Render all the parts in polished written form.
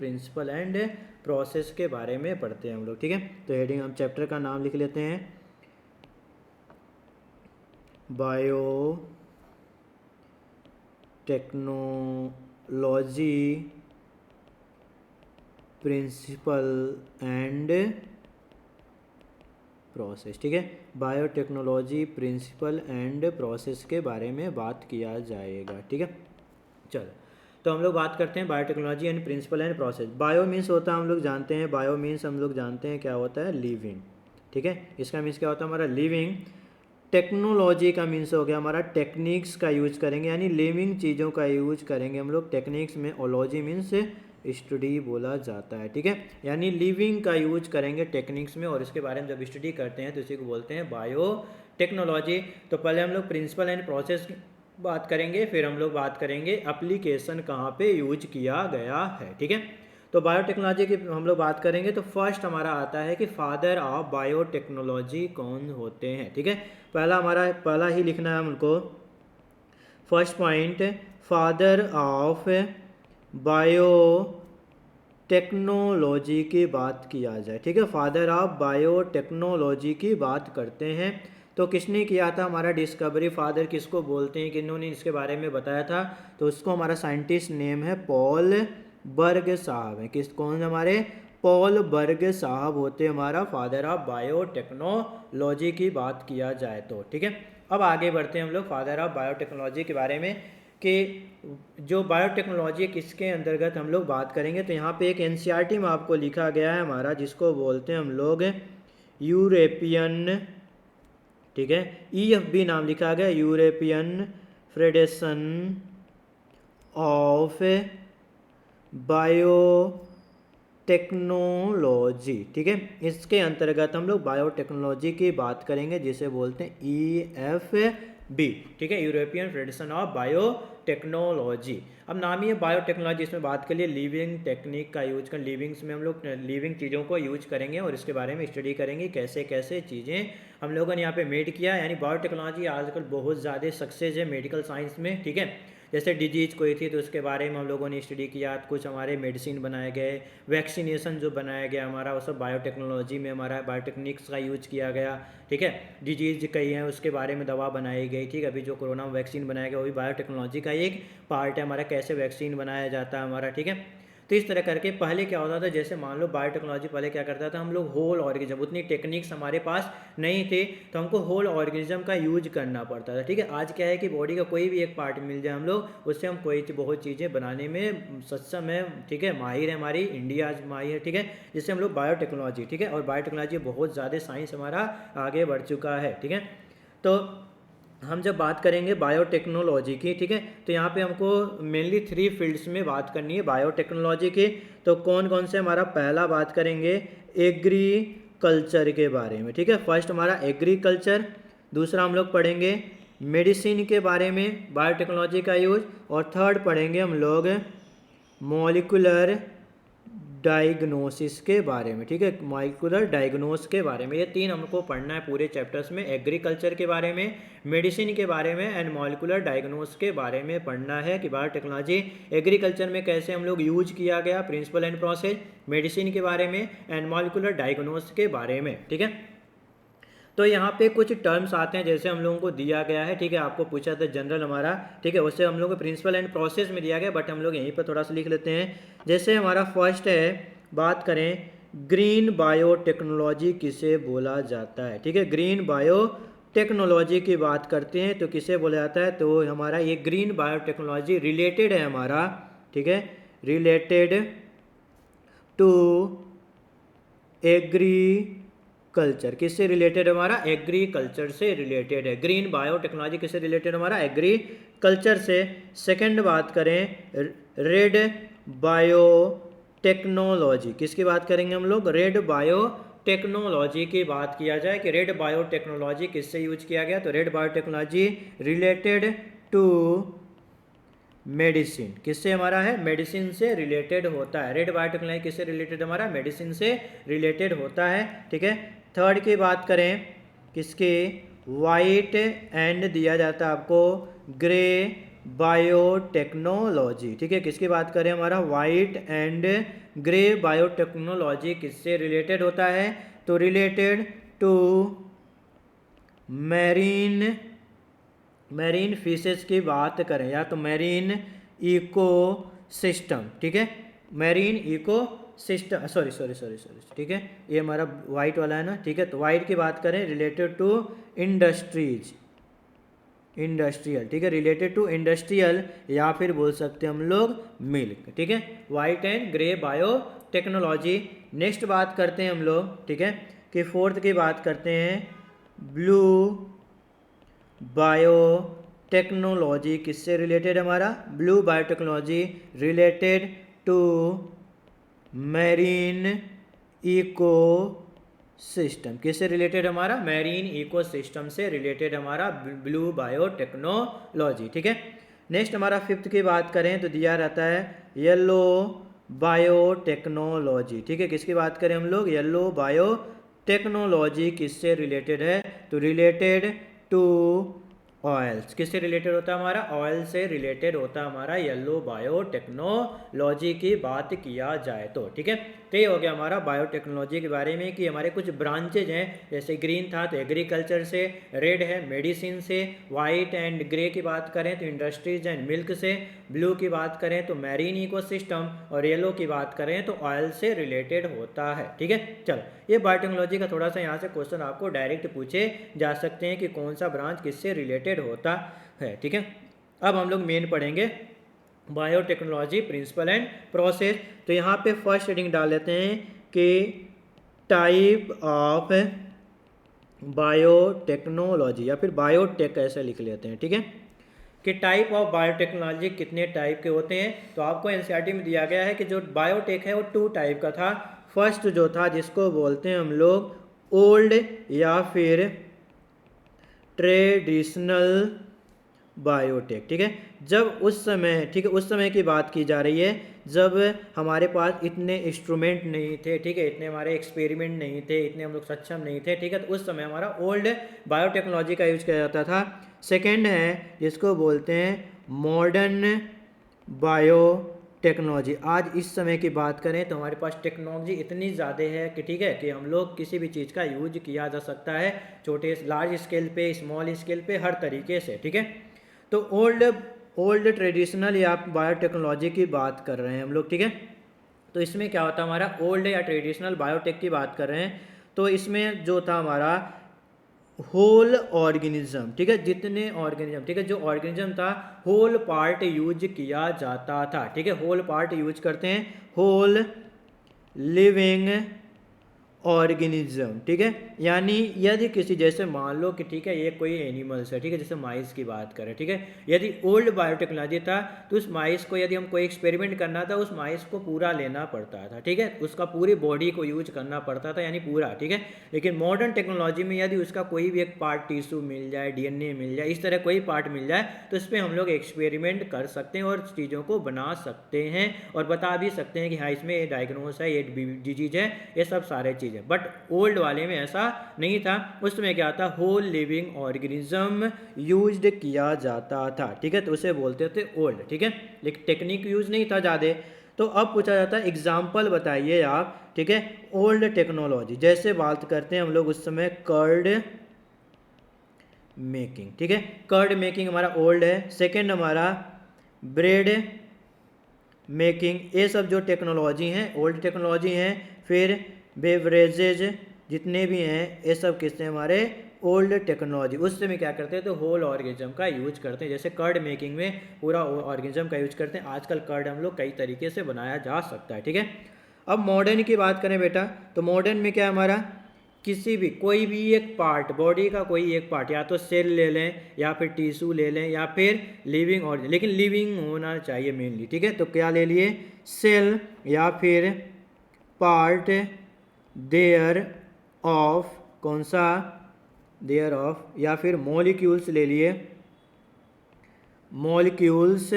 Principal and process के बारे में पढ़ते हैं हम लोग, ठीक है। तो हेडिंग हम चैप्टर का नाम लिख लेते हैं, bio technology principal and process, ठीक है। बायोटेक्नोलॉजी प्रिंसिपल एंड प्रोसेस के बारे में बात किया जाएगा, ठीक है। चलो, तो हम लोग बात करते हैं biotechnology and principal and process. Bio means होता है, हम लोग जानते हैं, बायो मीन्स हम लोग जानते हैं क्या होता है, लिविंग, ठीक है। इसका मीन्स क्या होता है हमारा, लिविंग। टेक्नोलॉजी का मीन्स हो गया हमारा टेक्निक्स का यूज करेंगे, यानी लिविंग चीज़ों का यूज करेंगे हम लोग टेक्निक्स में। ओलॉजी मीन्स स्टडी बोला जाता है, ठीक है। यानी लिविंग का यूज करेंगे टेक्निक्स में, और इसके बारे में जब स्टडी करते हैं तो इसी को बोलते हैं बायो टेक्नोलॉजी। तो पहले हम लोग प्रिंसिपल एंड प्रोसेस की बात करेंगे, फिर हम लोग बात करेंगे एप्लीकेशन कहाँ पे यूज किया गया है, ठीक है। तो बायोटेक्नोलॉजी की हम लोग बात करेंगे तो फर्स्ट हमारा आता है कि फादर ऑफ बायोटेक्नोलॉजी कौन होते हैं, ठीक है। पहला ही लिखना है हमको, first point, father of bio technology की बात किया जाए, ठीक है। फादर ऑफ बायोटेक्नोलॉजी की बात करते हैं तो किसने किया था हमारा डिस्कवरी, फादर किसको बोलते हैं, किन्होंने इसके बारे में बताया था, तो उसको हमारा साइंटिस्ट नेम है पॉल बर्ग साहब है। कौन हमारे, पॉल बर्ग साहब होते हमारा फादर ऑफ बायोटेक्नोलॉजी की बात किया जाए तो, ठीक है। अब आगे बढ़ते हैं हम लोग फादर ऑफ बायोटेक्नोलॉजी के बारे में कि जो बायोटेक्नोलॉजी किसके अंतर्गत हम लोग बात करेंगे। तो यहाँ पे एक एनसीईआरटी में आपको लिखा गया है हमारा, जिसको बोलते हैं हम लोग यूरोपियन, ठीक है, EFB नाम लिखा गया, European federation of bio technology, ठीक है। इसके अंतर्गत हम लोग बायोटेक्नोलॉजी की बात करेंगे, जिसे बोलते हैं EFB, ठीक है, यूरोपियन फेडरेशन ऑफ बायोटेक्नोलॉजी। अब नाम ही है बायोटेक्नोलॉजी, इसमें बात के लिए लिविंग टेक्निक का यूज कर, लिविंग्स में हम लोग लिविंग चीज़ों को यूज करेंगे और इसके बारे में स्टडी करेंगे कैसे कैसे चीज़ें हम लोगों ने यहाँ पे मेड किया। यानी बायोटेक्नोलॉजी आजकल बहुत ज़्यादा सक्सेस है मेडिकल साइंस में, ठीक है। जैसे डिजीज कोई थी तो उसके बारे में हम लोगों ने स्टडी किया, कुछ हमारे मेडिसिन बनाए गए, वैक्सीनेशन जो बनाया गया हमारा वो सब बायोटेक्नोलॉजी में हमारा बायोटेक्निक्स का यूज किया गया, ठीक है। डिजीज कई हैं उसके बारे में दवा बनाई गई, ठीक है। अभी जो कोरोना वैक्सीन बनाया गया वो भी बायोटेक्नोलॉजी का एक पार्ट है हमारा, कैसे वैक्सीन बनाया जाता है हमारा, ठीक है। तो इस तरह करके पहले क्या होता था, जैसे मान लो बायोटेक्नोलॉजी पहले क्या करता था, हम लोग होल ऑर्गेनिज्म, उतनी टेक्निक्स हमारे पास नहीं थे तो हमको होल ऑर्गेनिज्म का यूज करना पड़ता था, ठीक है। आज क्या है कि बॉडी का कोई भी एक पार्ट मिल जाए हम लोग उससे हम कोई बहुत चीज़ें बनाने में सक्षम है, ठीक है, माहिर है, हमारी इंडिया आज माहिर है, ठीक है। जिससे हम लोग बायोटेक्नोलॉजी, ठीक है, और बायोटेक्नोलॉजी बहुत ज़्यादा साइंस हमारा आगे बढ़ चुका है, ठीक है। तो हम जब बात करेंगे बायोटेक्नोलॉजी की, ठीक है, तो यहाँ पे हमको मेनली 3 फील्ड्स में बात करनी है बायोटेक्नोलॉजी की। तो कौन कौन से, हमारा पहला बात करेंगे एग्रीकल्चर के बारे में, ठीक है। फर्स्ट हमारा एग्रीकल्चर, दूसरा हम लोग पढ़ेंगे मेडिसिन के बारे में बायोटेक्नोलॉजी का यूज, और थर्ड पढ़ेंगे हम लोग मॉलिक्यूलर डायग्नोसिस के बारे में, ठीक है, मॉलिक्यूलर डायग्नोस के बारे में। ये 3 हमको पढ़ना है पूरे चैप्टर्स में, एग्रीकल्चर के बारे में, मेडिसिन के बारे में एंड मॉलिक्यूलर डायग्नोस के बारे में पढ़ना है कि बायोटेक्नोलॉजी एग्रीकल्चर में कैसे हम लोग यूज किया गया, प्रिंसिपल एंड प्रोसेस, मेडिसिन के बारे में एंड मॉलिक्यूलर डायग्नोस के बारे में, ठीक है। तो यहाँ पे कुछ टर्म्स आते हैं जैसे हम लोगों को दिया गया है, ठीक है, आपको पूछा था जनरल हमारा, ठीक है, उससे हम लोग को प्रिंसिपल एंड प्रोसेस में दिया गया, बट हम लोग यहीं पर थोड़ा सा लिख लेते हैं। जैसे हमारा फर्स्ट है, बात करें ग्रीन बायोटेक्नोलॉजी किसे बोला जाता है, ठीक है, ग्रीन बायोटेक्नोलॉजी की बात करते हैं तो किसे बोला जाता है, तो हमारा ये ग्रीन बायोटेक्नोलॉजी रिलेटेड है हमारा, ठीक है, रिलेटेड टू एग्रीकल्चर, किससे रिलेटेड हमारा, एग्रीकल्चर से रिलेटेड है। ग्रीन बायोटेक्नोलॉजी किससे रिलेटेड हमारा, एग्रीकल्चर से। सेकंड बात करें रेड बायोटेक्नोलॉजी, किसकी बात करेंगे हम लोग, रेड बायोटेक्नोलॉजी की बात किया जाए कि रेड बायोटेक्नोलॉजी किससे यूज किया गया, तो red biotechnology related to medicine, किससे हमारा है, मेडिसिन से रिलेटेड होता है। रेड बायोटेक्नोलॉजी किससे रिलेटेड हमारा, मेडिसिन से रिलेटेड होता है, ठीक है। थर्ड की बात करें किसके, वाइट एंड दिया जाता है आपको ग्रे बायोटेक्नोलॉजी, ठीक है। किसकी बात करें, हमारा वाइट एंड ग्रे बायोटेक्नोलॉजी किससे रिलेटेड होता है, तो रिलेटेड टू मैरीन फिशेस की बात करें या तो मैरीन इको सिस्टम, ठीक है। मैरीन इको सिस्टम, सॉरी, ठीक है, ये हमारा वाइट वाला है ना, ठीक है। तो वाइट की बात करें रिलेटेड टू इंडस्ट्रियल, ठीक है, रिलेटेड टू इंडस्ट्रियल या फिर बोल सकते हैं हम लोग मिल्क, ठीक है। White and grey bio technology. Next बात करते हैं हम लोग, ठीक है, कि फोर्थ की बात करते हैं ब्लू बायोटेक्नोलॉजी किससे रिलेटेड है, हमारा blue biotechnology related to marine eco system, किससे रिलेटेड हमारा, मैरीन इको सिस्टम से रिलेटेड हमारा ब्लू बायोटेक्नोलॉजी, ठीक है। नेक्स्ट हमारा फिफ्थ की बात करें तो दिया रहता है येलो बायोटेक्नोलॉजी, ठीक है। किसकी बात करें हम लोग, येलो बायोटेक्नोलॉजी किससे रिलेटेड है, तो रिलेटेड टू ऑयल्स, किससे रिलेटेड होता है हमारा, ऑयल से रिलेटेड होता है हमारा येलो बायोटेक्नोलॉजी की बात किया जाए तो, ठीक है। तो ये हो गया हमारा बायोटेक्नोलॉजी के बारे में कि हमारे कुछ ब्रांचेज हैं, जैसे ग्रीन था तो एग्रीकल्चर से, रेड है मेडिसिन से, वाइट एंड ग्रे की बात करें तो इंडस्ट्रीज एंड मिल्क से, ब्लू की बात करें तो मैरीन इकोसिस्टम, और येलो की बात करें तो ऑयल से रिलेटेड होता है, ठीक है। चलो, ये बायोटेक्नोलॉजी का थोड़ा सा यहाँ से क्वेश्चन आपको डायरेक्ट पूछे जा सकते हैं कि कौन सा ब्रांच किससे रिलेटेड होता है, ठीक है। अब हम लोग मेन पढ़ेंगे बायोटेक्नोलॉजी प्रिंसिपल एंड प्रोसेस। तो यहाँ पे फर्स्ट हेडिंग डाल लेते हैं कि टाइप ऑफ बायोटेक्नोलॉजी या फिर बायोटेक ऐसे लिख लेते हैं, ठीक है, कि टाइप ऑफ बायोटेक्नोलॉजी कितने टाइप के होते हैं। तो आपको एनसीईआरटी में दिया गया है कि जो बायोटेक है वो 2 टाइप का था। फर्स्ट जो था जिसको बोलते हैं हम लोग ओल्ड या फिर ट्रेडिशनल बायोटेक, ठीक है। जब उस समय, ठीक है, उस समय की बात की जा रही है जब हमारे पास इतने इंस्ट्रूमेंट नहीं थे, ठीक है, इतने हमारे एक्सपेरिमेंट नहीं थे, इतने हम लोग सक्षम नहीं थे, ठीक है। तो उस समय हमारा ओल्ड बायोटेक्नोलॉजी का यूज किया जाता था। सेकेंड है जिसको बोलते हैं मॉडर्न बायोटेक्नोलॉजी। आज इस समय की बात करें तो हमारे पास टेक्नोलॉजी इतनी ज़्यादा है कि, ठीक है, कि हम लोग किसी भी चीज़ का यूज किया जा सकता है, छोटे लार्ज स्केल पे, स्मॉल स्केल पे, हर तरीके से, ठीक है। तो ओल्ड ट्रेडिशनल या बायोटेक्नोलॉजी की बात कर रहे हैं हम लोग, ठीक है। तो इसमें क्या होता है हमारा ओल्ड या ट्रेडिशनल बायोटेक की बात कर रहे हैं तो इसमें जो था हमारा होल ऑर्गेनिज्म, ठीक है, जितने ऑर्गेनिज्म, ठीक है, जो ऑर्गेनिज्म था होल पार्ट यूज किया जाता था, ठीक है, होल पार्ट यूज करते हैं, होल लिविंग ऑर्गेनिज्म, ठीक है। यानी यदि किसी, जैसे मान लो कि, ठीक है, ये कोई एनिमल्स है, ठीक है, जैसे माइस की बात करें, ठीक है, यदि ओल्ड बायोटेक्नोलॉजी था तो उस माइस को यदि हम कोई एक्सपेरिमेंट करना था उस माइस को पूरा लेना पड़ता था, ठीक है, उसका पूरी बॉडी को यूज करना पड़ता था, यानी पूरा, ठीक है। लेकिन मॉडर्न टेक्नोलॉजी में यदि उसका कोई भी एक पार्ट, टिश्यू मिल जाए, डीएनए मिल जाए, इस तरह कोई पार्ट मिल जाए तो इस पर हम लोग एक्सपेरिमेंट कर सकते हैं और चीज़ों को बना सकते हैं और बता भी सकते हैं कि हाँ इसमें ये डायग्नोस है, ये डिजीज है, ये सब सारे चीज़ है। बट ओल्ड वाले में ऐसा नहीं था, उसमें क्या था, होल लिविंग ऑर्गेनिज्म यूज्ड किया जाता था, ठीक है, तो उसे बोलते थे ओल्ड, ठीक है, लेकिन टेक्निक यूज नहीं था ज़्यादा। तो अब पूछा जाता है एग्जाम्पल बताइए आप, ठीक है, ओल्ड टेक्नोलॉजी। जैसे बात करते हैं हम लोग उस समय कर्ड मेकिंग, ठीक है, कर्ड मेकिंग हमारा ओल्ड है। सेकेंड हमारा ब्रेड मेकिंग, ये सब जो टेक्नोलॉजी हैं ओल्ड टेक्नोलॉजी हैं। फिर बेवरेजेज जितने भी हैं ये सब किससे, हमारे ओल्ड टेक्नोलॉजी। उस समय क्या करते हैं तो होल ऑर्गेनिज्म का यूज करते हैं, जैसे कर्ड मेकिंग में पूरा ऑर्गेनिज्म का यूज करते हैं। आजकल कर्ड हम लोग कई तरीके से बनाया जा सकता है, ठीक है। अब मॉडर्न की बात करें बेटा तो मॉडर्न में क्या हमारा किसी भी कोई भी एक पार्ट, बॉडी का कोई एक पार्ट, या तो सेल ले लें या फिर टिश्यू ले लें या फिर लिविंग ऑर्गन, लेकिन लिविंग होना चाहिए मेनली, ठीक है। तो क्या ले लिए, सेल या फिर पार्ट देयर ऑफ, कौन सा, देयर ऑफ, या फिर मॉलिक्यूल्स ले लिए, मॉलिक्यूल्स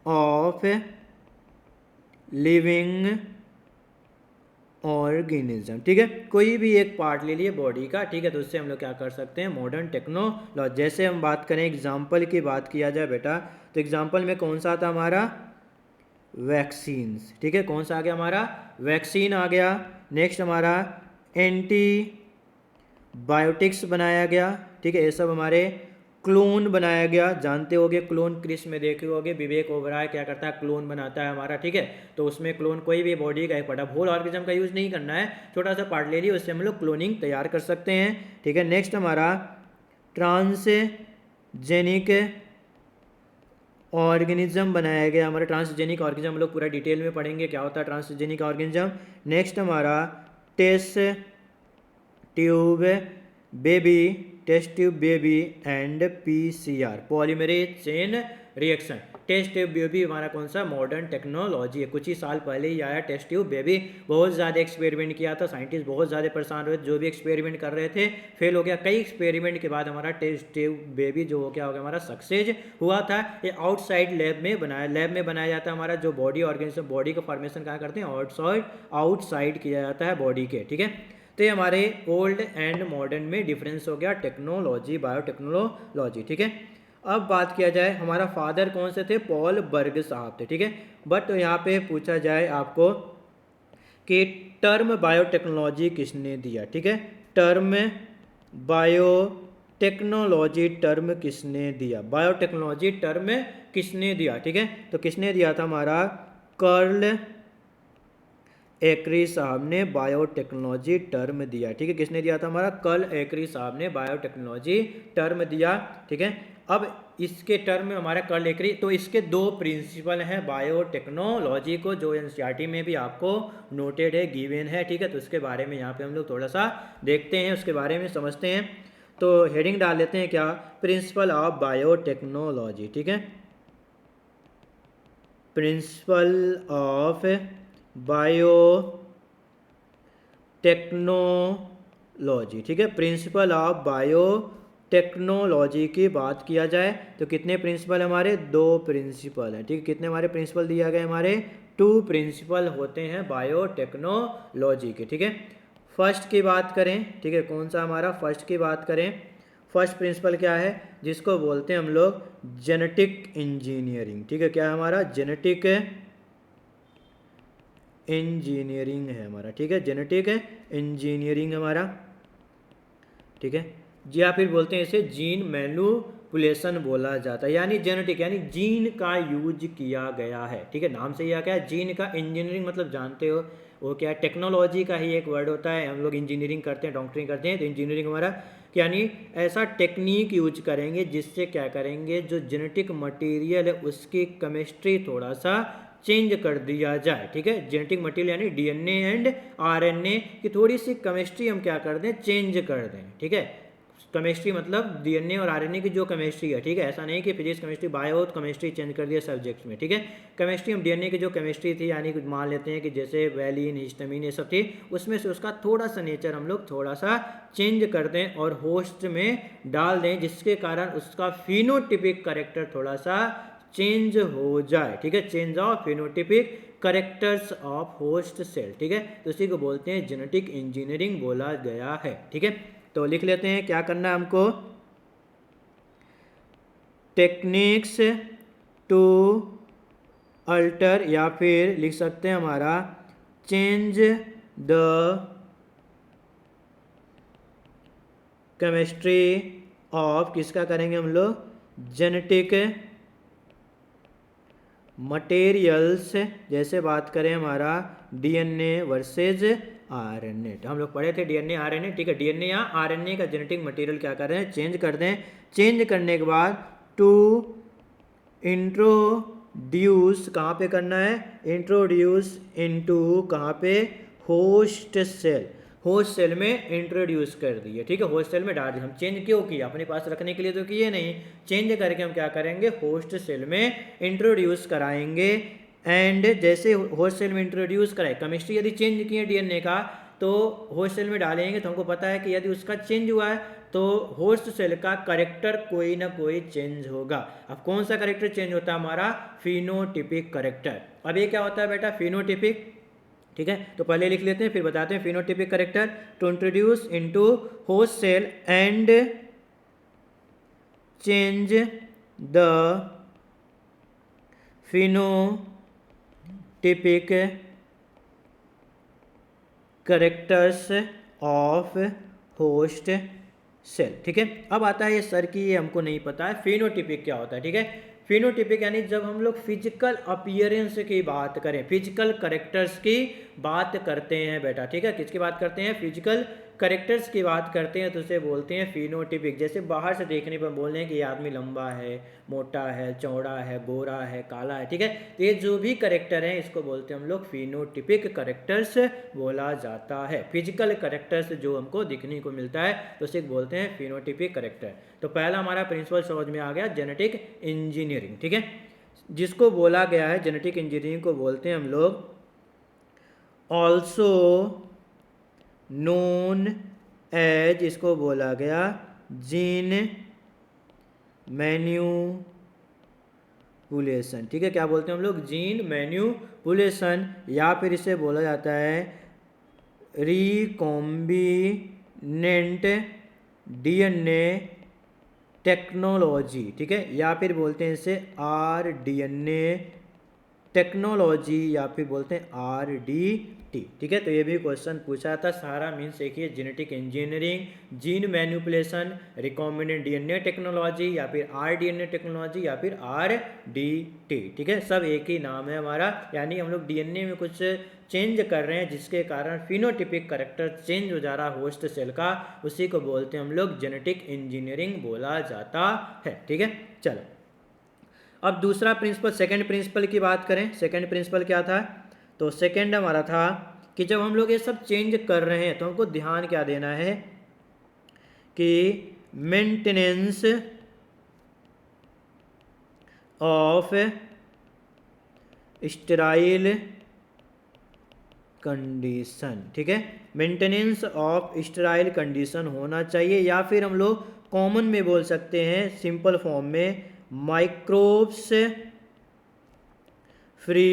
ऑफ लिविंग ऑर्गेनिज्म, ठीक है, कोई भी एक पार्ट ले लिए बॉडी का, ठीक है, तो उससे हम लोग क्या कर सकते हैं, मॉडर्न टेक्नोलॉजी। जैसे हम बात करें एग्जाम्पल की बात किया जाए बेटा, तो एग्जाम्पल में कौन सा था हमारा, वैक्सीन्स, ठीक है, कौन सा आ गया हमारा, वैक्सीन आ गया। नेक्स्ट हमारा एंटीबायोटिक्स बनाया गया, ठीक है, ये सब हमारे। क्लोन बनाया गया, जानते होगे क्लोन, क्रिस में देखे होगे, विवेक ओबराय क्या करता है, क्लोन बनाता है हमारा, ठीक है, तो उसमें क्लोन कोई भी बॉडी का एक पार्ट, होल ऑर्गेनिज्म का यूज नहीं करना है, छोटा सा पार्ट ले लिया, उससे हम लोग क्लोनिंग तैयार कर सकते हैं, ठीक है। नेक्स्ट हमारा ट्रांसजेनिक ऑर्गेनिज्म बनाया गया, हमारा ट्रांसजेनिक ऑर्गेनिज्म हम लोग पूरा डिटेल में पढ़ेंगे क्या होता है ट्रांसजेनिक ऑर्गेनिज्म। नेक्स्ट हमारा test tube baby, test tube baby and PCR, polymerase chain reaction. Test tube baby हमारा कौन सा, मॉडर्न टेक्नोलॉजी है, कुछ ही साल पहले ही आया टेस्ट ट्यूब बेबी, बहुत ज़्यादा एक्सपेरिमेंट किया था, साइंटिस्ट बहुत ज़्यादा परेशान हुए, जो भी एक्सपेरिमेंट कर रहे थे फेल हो गया, कई एक्सपेरिमेंट के बाद हमारा टेस्ट ट्यूब बेबी जो हो गया हमारा सक्सेस हुआ था। ये आउटसाइड लैब में बनाया जाता है, हमारा जो बॉडी ऑर्गेनिज्म, बॉडी का फॉर्मेशन कहाँ करते हैं, आउटसाइड किया जाता है बॉडी के, ठीक है। तो ये हमारे ओल्ड एंड मॉडर्न में डिफरेंस हो गया, टेक्नोलॉजी, बायोटेक्नोलॉजी, ठीक है। अब बात किया जाए, हमारा फादर कौन से थे, पॉल बर्ग साहब थे, ठीक है। बट यहाँ पे पूछा जाए आपको कि टर्म बायोटेक्नोलॉजी किसने दिया, ठीक है, टर्म बायोटेक्नोलॉजी टर्म किसने दिया, बायोटेक्नोलॉजी टर्म किसने दिया, ठीक है, तो किसने दिया था, हमारा कर्ल एकरी साहब ने बायोटेक्नोलॉजी टर्म दिया, ठीक है, किसने दिया था, हमारा कर्ल एकरी साहब ने बायोटेक्नोलॉजी टर्म दिया, ठीक है। अब इसके टर्म में हमारा कर्ल एकरी, तो इसके दो प्रिंसिपल हैं बायोटेक्नोलॉजी को, जो एनसीईआरटी में भी आपको नोटेड है, गिवन है, ठीक है, तो उसके बारे में यहाँ पे हम लोग थोड़ा सा देखते हैं, उसके बारे में समझते हैं। तो हेडिंग डाल लेते हैं क्या, प्रिंसिपल ऑफ बायोटेक्नोलॉजी, ठीक है, प्रिंसिपल ऑफ बायोटेक्नोलॉजी, ठीक है, प्रिंसिपल ऑफ बायोटेक्नोलॉजी की बात किया जाए तो कितने प्रिंसिपल हमारे, दो प्रिंसिपल हैं, ठीक है, कितने हमारे प्रिंसिपल दिया गया, हमारे 2 प्रिंसिपल होते हैं बायोटेक्नोलॉजी के, ठीक है। फर्स्ट की बात करें, ठीक है, कौन सा हमारा फर्स्ट की बात करें, फर्स्ट प्रिंसिपल क्या है, जिसको बोलते हैं हम लोग जेनेटिक इंजीनियरिंग, ठीक है, क्या है हमारा, जेनेटिक इंजीनियरिंग है हमारा, ठीक है, जेनेटिक इंजीनियरिंग हमारा, ठीक है, या फिर बोलते हैं इसे जीन मैनिपुलेशन बोला जाता है, यानी जेनेटिक यानी जीन का यूज किया गया है, ठीक है, नाम से ही क्या है, जीन का, इंजीनियरिंग मतलब जानते हो वो क्या है, टेक्नोलॉजी का ही एक वर्ड होता है, हम लोग इंजीनियरिंग करते हैं, डॉक्टरिंग करते हैं, तो इंजीनियरिंग हमारा यानी ऐसा टेक्निक यूज करेंगे जिससे क्या करेंगे, जो जेनेटिक मटेरियल है उसकी केमिस्ट्री थोड़ा सा चेंज कर दिया जाए, ठीक है, जेनेटिक मटेरियल यानी डीएनए एंड आरएनए की थोड़ी सी केमिस्ट्री हम क्या कर दें, चेंज कर दें, ठीक है, केमिस्ट्री मतलब डीएनए और आरएनए की जो केमिस्ट्री है, ठीक है, ऐसा नहीं कि physics chemistry bio chemistry change कर दिया सब्जेक्ट्स में, ठीक है, केमिस्ट्री हम डीएनए की जो केमिस्ट्री थी, यानी मान लेते हैं कि जैसे वैलिन, हिस्टामिन ये सब थी, उसमें से उसका थोड़ा सा नेचर हम लोग थोड़ा सा चेंज कर दें और होस्ट में डाल दें, जिसके कारण उसका फिनोटिपिक कैरेक्टर थोड़ा सा चेंज हो जाए, ठीक है, change of phenotypic characters of host cell, ठीक है, तो इसी को बोलते हैं जेनेटिक इंजीनियरिंग बोला गया है, ठीक है। तो लिख लेते हैं क्या करना है हमको, टेक्निक्स टू अल्टर, या फिर लिख सकते हैं हमारा चेंज द केमिस्ट्री ऑफ, किसका करेंगे हम लोग, जेनेटिक मटेरियल्स, जैसे बात करें हमारा डीएनए वर्सेज आरएनए, तो हम लोग पढ़े थे डीएनए आरएनए, ठीक है, डीएनए या आरएनए का जेनेटिक मटेरियल क्या कर रहे हैं, चेंज कर दें, चेंज करने के बाद टू इंट्रोड्यूस, कहाँ पे करना है, इंट्रोड्यूस इनटू, कहाँ पे, होस्ट सेल, होस्ट सेल में इंट्रोड्यूस कर दिए, ठीक है, होस्ट सेल में डाल दिए, हम चेंज क्यों किया, अपने पास रखने के लिए तो किए नहीं, चेंज करके हम क्या करेंगे, होस्ट सेल में इंट्रोड्यूस कराएंगे, एंड जैसे होस्ट सेल में इंट्रोड्यूस कराए, केमिस्ट्री यदि चेंज किए डीएनए का, तो होस्ट सेल में डालेंगे, तो हमको पता है कि यदि उसका चेंज हुआ है तो होस्ट सेल का कैरेक्टर कोई ना कोई चेंज होगा। अब कौन सा कैरेक्टर चेंज होता है, हमारा फिनोटिपिक कैरेक्टर। अब ये क्या होता है बेटा, फिनोटिपिक ठीक है, तो पहले लिख लेते हैं फिर बताते हैं। Phenotypic character to introduce into host cell and change the phenotypic characters of host cell. ठीक है, अब आता है ये सर की, ये हमको नहीं पता है फिनोटिपिक क्या होता है। ठीक है, फिनोटिपिक यानी जब हम लोग फिजिकल अपीयरेंस की बात करें, फिजिकल करेक्टर्स की बात करते हैं बेटा। ठीक है, किसकी बात करते हैं? फिजिकल करेक्टर्स की बात करते हैं तो उसे बोलते हैं फिनोटिपिक। जैसे बाहर से देखने पर बोल रहे हैं कि ये आदमी लंबा है, मोटा है, चौड़ा है, गोरा है, काला है। ठीक है, तो ये जो भी करेक्टर हैं इसको बोलते हैं हम लोग फिनोटिपिक करेक्टर्स बोला जाता है। फिजिकल करेक्टर्स जो हमको दिखने को मिलता है तो उसे बोलते हैं फिनोटिपिक करेक्टर। तो पहला हमारा प्रिंसिपल समझ में आ गया, जेनेटिक इंजीनियरिंग। ठीक है, जिसको बोला गया है जेनेटिक इंजीनियरिंग को बोलते हैं हम लोग ऑल्सो नोन एज, इसको बोला गया जीन मैन्युपुलेशन। ठीक है, क्या बोलते हैं हम लोग? जीन मैन्युपुलेशन, या फिर इसे बोला जाता है रिकॉम्बिनेंट डीएनए टेक्नोलॉजी। ठीक है, या फिर बोलते हैं इसे आरडीएनए टेक्नोलॉजी, या फिर बोलते हैं आरडीटी। ठीक है, तो ये भी क्वेश्चन पूछा था। सारा मीन्स एक ही, genetic engineering, gene manipulation, recombinant DNA technology, या फिर आरडीएनए टेक्नोलॉजी, या फिर आरडीटी। ठीक है, सब एक ही नाम है हमारा, यानी हम लोग डीएनए में कुछ चेंज कर रहे हैं जिसके कारण फिनोटिपिक करेक्टर चेंज हो जा रहा है होस्ट सेल का, उसी को बोलते हैं हम लोग जेनेटिक इंजीनियरिंग बोला जाता है। ठीक है, चलो अब दूसरा प्रिंसिपल, सेकंड प्रिंसिपल की बात करें। सेकंड प्रिंसिपल क्या था? तो सेकंड हमारा था कि जब हम लोग ये सब चेंज कर रहे हैं तो हमको ध्यान क्या देना है कि मेंटेनेंस ऑफ स्टेराइल कंडीशन। ठीक है, मेंटेनेंस ऑफ स्टेराइल कंडीशन होना चाहिए, या फिर हम लोग कॉमन में बोल सकते हैं सिंपल फॉर्म में माइक्रोब्स फ्री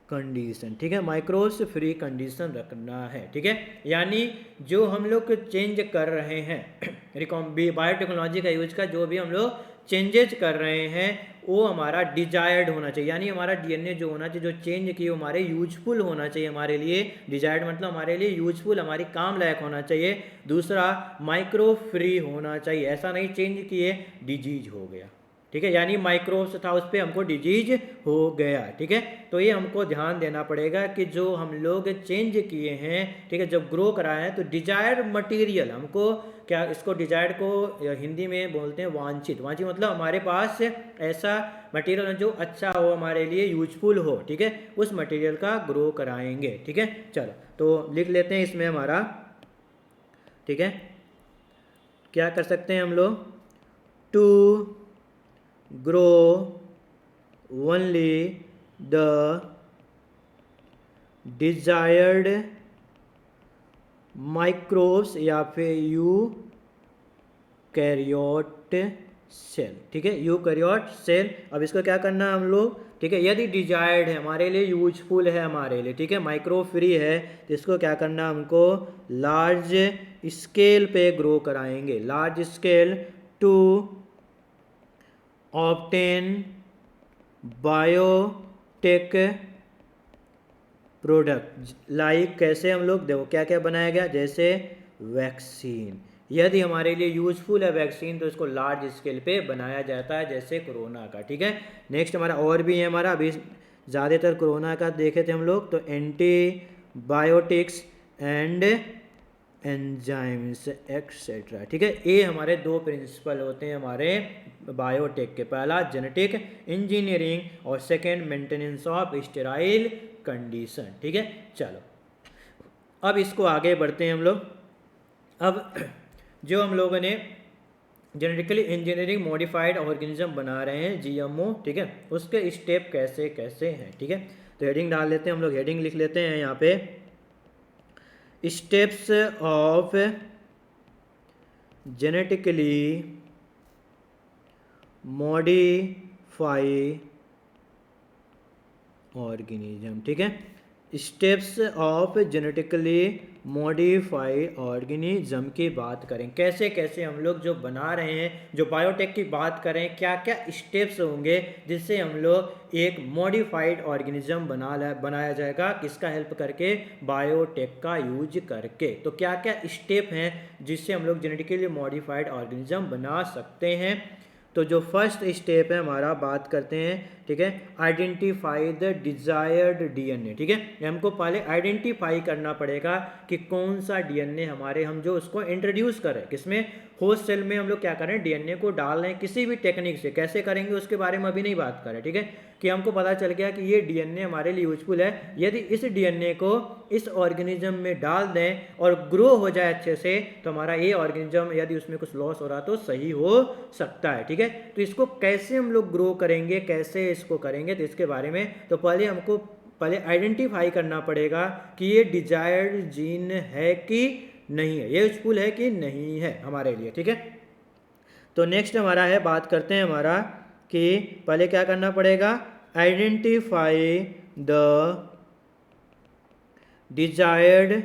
कंडीशन। ठीक है, माइक्रोब्स फ्री कंडीशन रखना है। ठीक है, यानी जो हम लोग चेंज कर रहे हैं बायोटेक्नोलॉजी का यूज का, जो भी हम लोग चेंजेज कर रहे हैं वो हमारा डिजायर्ड होना चाहिए, यानी हमारा डीएनए जो होना चाहिए, जो चेंज किए हमारे यूजफुल होना चाहिए हमारे लिए। डिजायर्ड मतलब हमारे लिए यूजफुल, हमारी काम लायक होना चाहिए। दूसरा माइक्रो फ्री होना चाहिए, ऐसा नहीं चेंज किए डिजीज हो गया। ठीक है, यानी माइक्रोब्स था उस पर हमको डिजीज हो गया। ठीक है, तो ये हमको ध्यान देना पड़ेगा कि जो हम लोग चेंज किए हैं, ठीक है, जब ग्रो कराए हैं तो डिजायर्ड मटेरियल हमको, क्या इसको डिजायर्ड को हिंदी में बोलते हैं वांछित। वांछित मतलब हमारे पास ऐसा मटेरियल जो अच्छा हो, हमारे लिए यूजफुल हो। ठीक है, उस मटेरियल का ग्रो कराएंगे। ठीक है, चलो तो लिख लेते हैं इसमें हमारा। ठीक है, क्या कर सकते हैं हम लोग? To grow only the desired microbes या फिर यूकैरियोट सेल। ठीक है, यूकैरियोट सेल। अब इसको क्या करना है हम लोग? ठीक है, यदि डिजायर्ड है, हमारे लिए यूजफुल है हमारे लिए, ठीक है, माइक्रो फ्री है, तो इसको क्या करना है हमको? लार्ज स्केल पे ग्रो कराएंगे। Large scale to obtain biotech product. Like कैसे हम लोग देखो क्या क्या बनाया गया, जैसे वैक्सीन। यदि हमारे लिए यूजफुल है वैक्सीन तो इसको लार्ज स्केल पे बनाया जाता है, जैसे कोरोना का। ठीक है, नेक्स्ट हमारा और भी है हमारा, अभी ज़्यादातर कोरोना का देखे थे हम लोग, तो एंटीबायोटिक्स एंड एंजाइम्स एक्सेट्रा। ठीक है, ये हमारे दो प्रिंसिपल होते हैं हमारे बायोटेक के। पहला जेनेटिक इंजीनियरिंग और second maintenance of sterile condition. ठीक है, चलो अब इसको आगे बढ़ते हैं हम लोग। अब जो हम लोगों ने जेनेटिकली इंजीनियरिंग मॉडिफाइड ऑर्गेनिज्म बना रहे हैं जीएमओ, ठीक है, उसके स्टेप कैसे कैसे हैं। ठीक है, तो हेडिंग डाल लेते हैं हम लोग, हेडिंग लिख लेते हैं यहाँ पे, steps of genetically modify organism, ठीक है। Steps of genetically modified organism की बात करें, कैसे कैसे हम लोग जो बना रहे हैं, जो बायोटेक की बात करें, क्या क्या स्टेप्स होंगे जिससे हम लोग एक मॉडिफाइड ऑर्गेनिज्म बनाया जाएगा, किसका हेल्प करके, बायोटेक का यूज करके। तो क्या क्या स्टेप हैं जिससे हम लोग जेनेटिकली मॉडिफाइड ऑर्गेनिज्म बना सकते हैं। तो जो फर्स्ट स्टेप है हमारा, बात करते हैं, ठीक है, आइडेंटिफाई द डिजायर्ड डीएनए, ठीक है। हमको पहले आइडेंटिफाई करना पड़ेगा कि कौन सा डीएनए हमारे, हम जो उसको इंट्रोड्यूस करें, किसमें, होस्ट सेल में हम लोग क्या करें, डीएनए को डाल रहे हैं किसी भी टेक्निक से, कैसे करेंगे उसके बारे में अभी नहीं बात करें, ठीक है। कि हमको पता चल गया कि ये डीएनए हमारे लिए यूजफुल है, यदि इस डीएनए को इस ऑर्गेनिज्म में डाल दें और ग्रो हो जाए अच्छे से, तो हमारा ये ऑर्गेनिज्म यदि उसमें कुछ लॉस हो रहा तो सही हो सकता है, ठीक है। तो इसको कैसे हम लोग ग्रो करेंगे, कैसे इसको करेंगे, तो इसके बारे में तो पहले आइडेंटिफाई करना पड़ेगा कि ये डिजायर्ड जीन है कि नहीं है, ये यूजफुल है कि नहीं है हमारे लिए, ठीक है। तो नेक्स्ट हमारा है, बात करते हैं हमारा कि पहले क्या करना पड़ेगा, आइडेंटिफाई द डिजायर्ड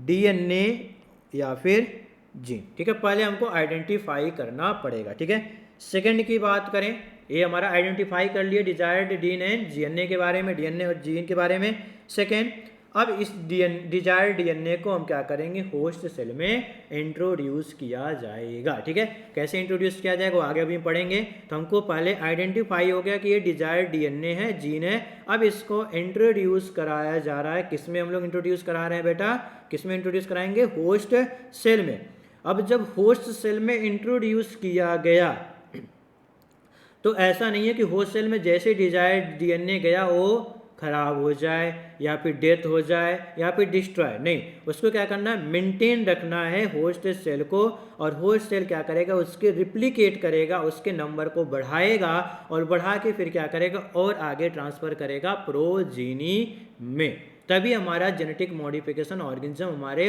डीएनए या फिर जीन, ठीक है। पहले हमको आइडेंटिफाई करना पड़ेगा, ठीक है। सेकंड की बात करें, ये हमारा आइडेंटिफाई कर लिए डिजायर्ड डीएनए जीएनए के बारे में, डीएनए और जीन के बारे में। सेकंड, अब इस डिजायर्ड डीएनए को हम क्या करेंगे, होस्ट सेल में इंट्रोड्यूस किया जाएगा, ठीक है। कैसे इंट्रोड्यूस किया जाएगा वो आगे अभी पढ़ेंगे। तो हमको पहले आइडेंटिफाई हो गया कि ये डिजायर्ड डीएनए है, जीन है। अब इसको इंट्रोड्यूस कराया जा रहा है, किसमें हम लोग इंट्रोड्यूस करा रहे हैं बेटा, किसमें इंट्रोड्यूस कराएंगे, होस्ट सेल में। अब जब होस्ट सेल में इंट्रोड्यूस किया गया, तो ऐसा नहीं है कि होस्ट सेल में जैसे डिजायर्ड डीएनए गया वो खराब हो जाए या फिर डेथ हो जाए या फिर डिस्ट्रॉय, नहीं, उसको क्या करना है, मेंटेन रखना है होस्ट सेल को। और होस्ट सेल क्या करेगा, उसके रिप्लिकेट करेगा, उसके नंबर को बढ़ाएगा और बढ़ा के फिर क्या करेगा, और आगे ट्रांसफर करेगा प्रोजीनी में, तभी हमारा जेनेटिक मॉडिफिकेशन ऑर्गेनिज्म हमारे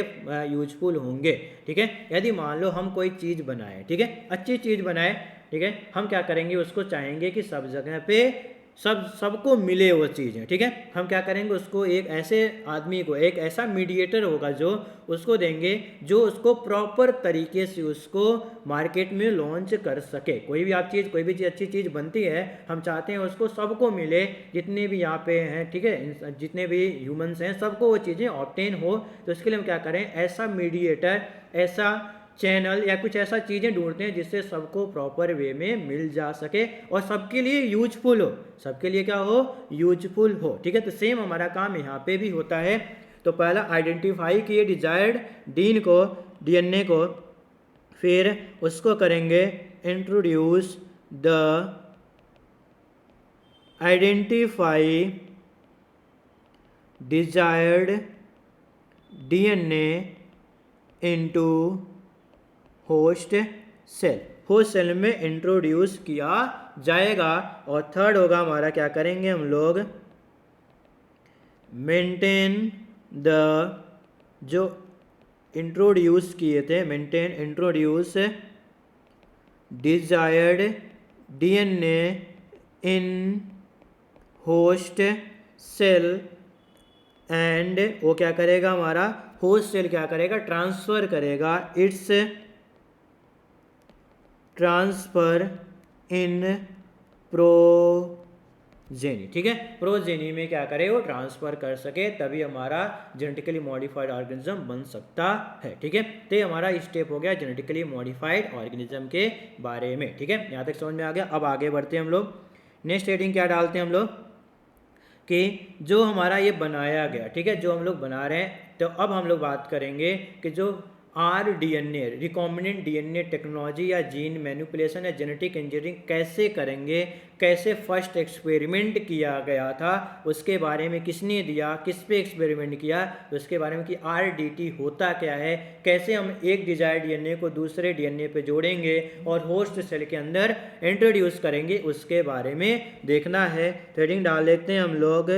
यूजफुल होंगे, ठीक है। यदि मान लो हम कोई चीज़ बनाए, ठीक है, अच्छी चीज़ बनाए, ठीक है, हम क्या करेंगे, उसको चाहेंगे कि सब जगह पे सबको मिले वो चीज़ें, ठीक है। हम क्या करेंगे, उसको एक ऐसे आदमी को, एक ऐसा मीडिएटर होगा जो उसको देंगे, जो उसको प्रॉपर तरीके से उसको मार्केट में लॉन्च कर सके। कोई भी आप चीज़, कोई भी चीज़, अच्छी चीज़ बनती है, हम चाहते हैं उसको सबको मिले, जितने भी यहाँ पे हैं, ठीक है, जितने भी ह्यूमंस हैं, सबको वो चीज़ें ऑब्टेन हो। तो इसके लिए हम क्या करें, ऐसा मीडिएटर, ऐसा चैनल या कुछ ऐसा चीज़ें ढूंढते हैं जिससे सबको प्रॉपर वे में मिल जा सके और सबके लिए यूजफुल हो, सबके लिए क्या हो, यूजफुल हो, ठीक है। तो सेम हमारा काम यहाँ पे भी होता है। तो पहला आइडेंटिफाई किए डिजायर्ड डीएनए को, फिर उसको करेंगे introduce the identify desired DNA into host cell, host cell में इंट्रोड्यूस किया जाएगा। और थर्ड होगा हमारा, क्या करेंगे हम लोग, मेंटेन द, जो इंट्रोड्यूस किए थे, maintain introduce desired DNA in host cell and वो क्या करेगा, हमारा होस्ट सेल क्या करेगा, ट्रांसफर करेगा इट्स ट्रांसफर इन प्रोजेनी, ठीक है, प्रोजेनी में क्या करे, वो ट्रांसफर कर सके, तभी हमारा जेनेटिकली मॉडिफाइड ऑर्गेनिज्म बन सकता है, ठीक है। तो ये हमारा स्टेप हो गया जेनेटिकली मॉडिफाइड ऑर्गेनिज्म के बारे में, ठीक है। यहाँ तक समझ में आ गया। अब आगे बढ़ते हैं हम लोग, नेक्स्ट हेडिंग क्या डालते हैं हम लोग, कि जो हमारा ये बनाया गया, ठीक है, जो हम लोग बना रहे हैं, तो अब हम लोग बात करेंगे कि जो rDNA, रिकॉम्बिनेंट डीएनए टेक्नोलॉजी या जीन मैनिपुलेशन या जेनेटिक इंजीनियरिंग कैसे करेंगे, कैसे फर्स्ट एक्सपेरिमेंट किया गया था, उसके बारे में किसने दिया, किस पे एक्सपेरिमेंट किया, उसके बारे में कि RDT होता क्या है, कैसे हम एक डिजायर्ड डीएनए को दूसरे डीएनए पे जोड़ेंगे और होस्ट सेल के अंदर इंट्रोड्यूस करेंगे, उसके बारे में देखना है। तो हेडिंग डाल लेते हैं हम लोग,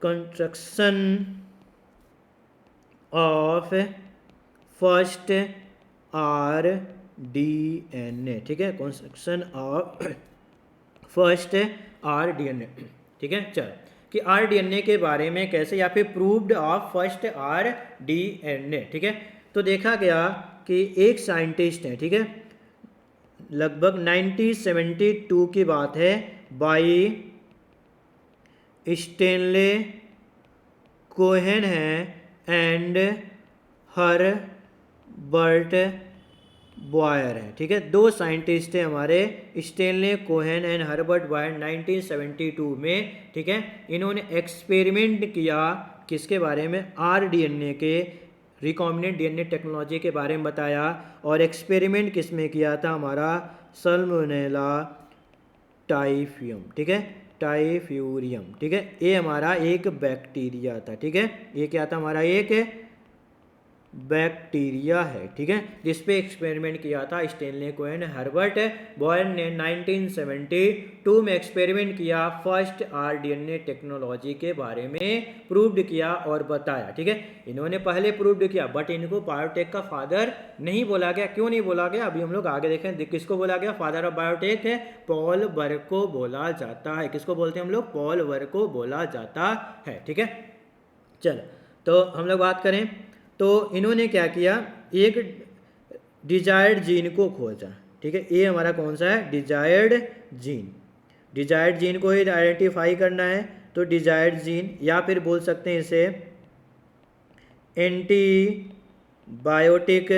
कंस्ट्रक्शन ऑफ फर्स्ट rDNA, ठीक है, कंस्ट्रक्शन ऑफ फर्स्ट rDNA। ठीक है। चल कि आरडीएनए के बारे में कैसे, या फिर प्रूव्ड ऑफ फर्स्ट आरडीएनए, ठीक है। तो देखा गया कि एक साइंटिस्ट है, ठीक है, लगभग 1972 की बात है, बाई स्टेनले कोहेन है एंड हर्बर्ट बॉयर है, ठीक है। दो साइंटिस्ट हैं हमारे, Stanley Cohen and Herbert Boyer, 1972 में, ठीक है। इन्होंने एक्सपेरिमेंट किया किसके बारे में, आरडीएनए के, रिकॉम्बिनेंट डीएनए टेक्नोलॉजी के बारे में बताया। और एक्सपेरिमेंट किस में किया था, हमारा सल्मोनेला टाइफियम, ठीक है, टाइफ्यूरियम, ठीक है। ये हमारा एक बैक्टीरिया था, ठीक है, ये क्या था, हमारा एक बैक्टीरिया है, ठीक है, जिस पे एक्सपेरिमेंट किया था स्टेनले कोहेन हर्बर्ट बॉयर ने 1972 में एक्सपेरिमेंट किया, फर्स्ट आरडीएनए टेक्नोलॉजी के बारे में प्रूव्ड किया और बताया, ठीक है। इन्होंने पहले प्रूव्ड किया, बट इनको बायोटेक का फादर नहीं बोला गया। क्यों नहीं बोला गया, अभी हम लोग आगे देखें। किसको बोला गया, फादर ऑफ बायोटेक है पॉल वर्क को बोला जाता है। किसको बोलते हैं हम लोग, पॉल वर्क को बोला जाता है, ठीक है। चलो तो हम लोग बात करें, तो इन्होंने क्या किया, एक डिजायर्ड जीन को खोजा, ठीक है। ये हमारा कौन सा है, डिजायर्ड जीन। डिजायर्ड जीन को ही आइडेंटिफाई करना है, तो डिजायर्ड जीन, या फिर बोल सकते हैं इसे एंटीबायोटिक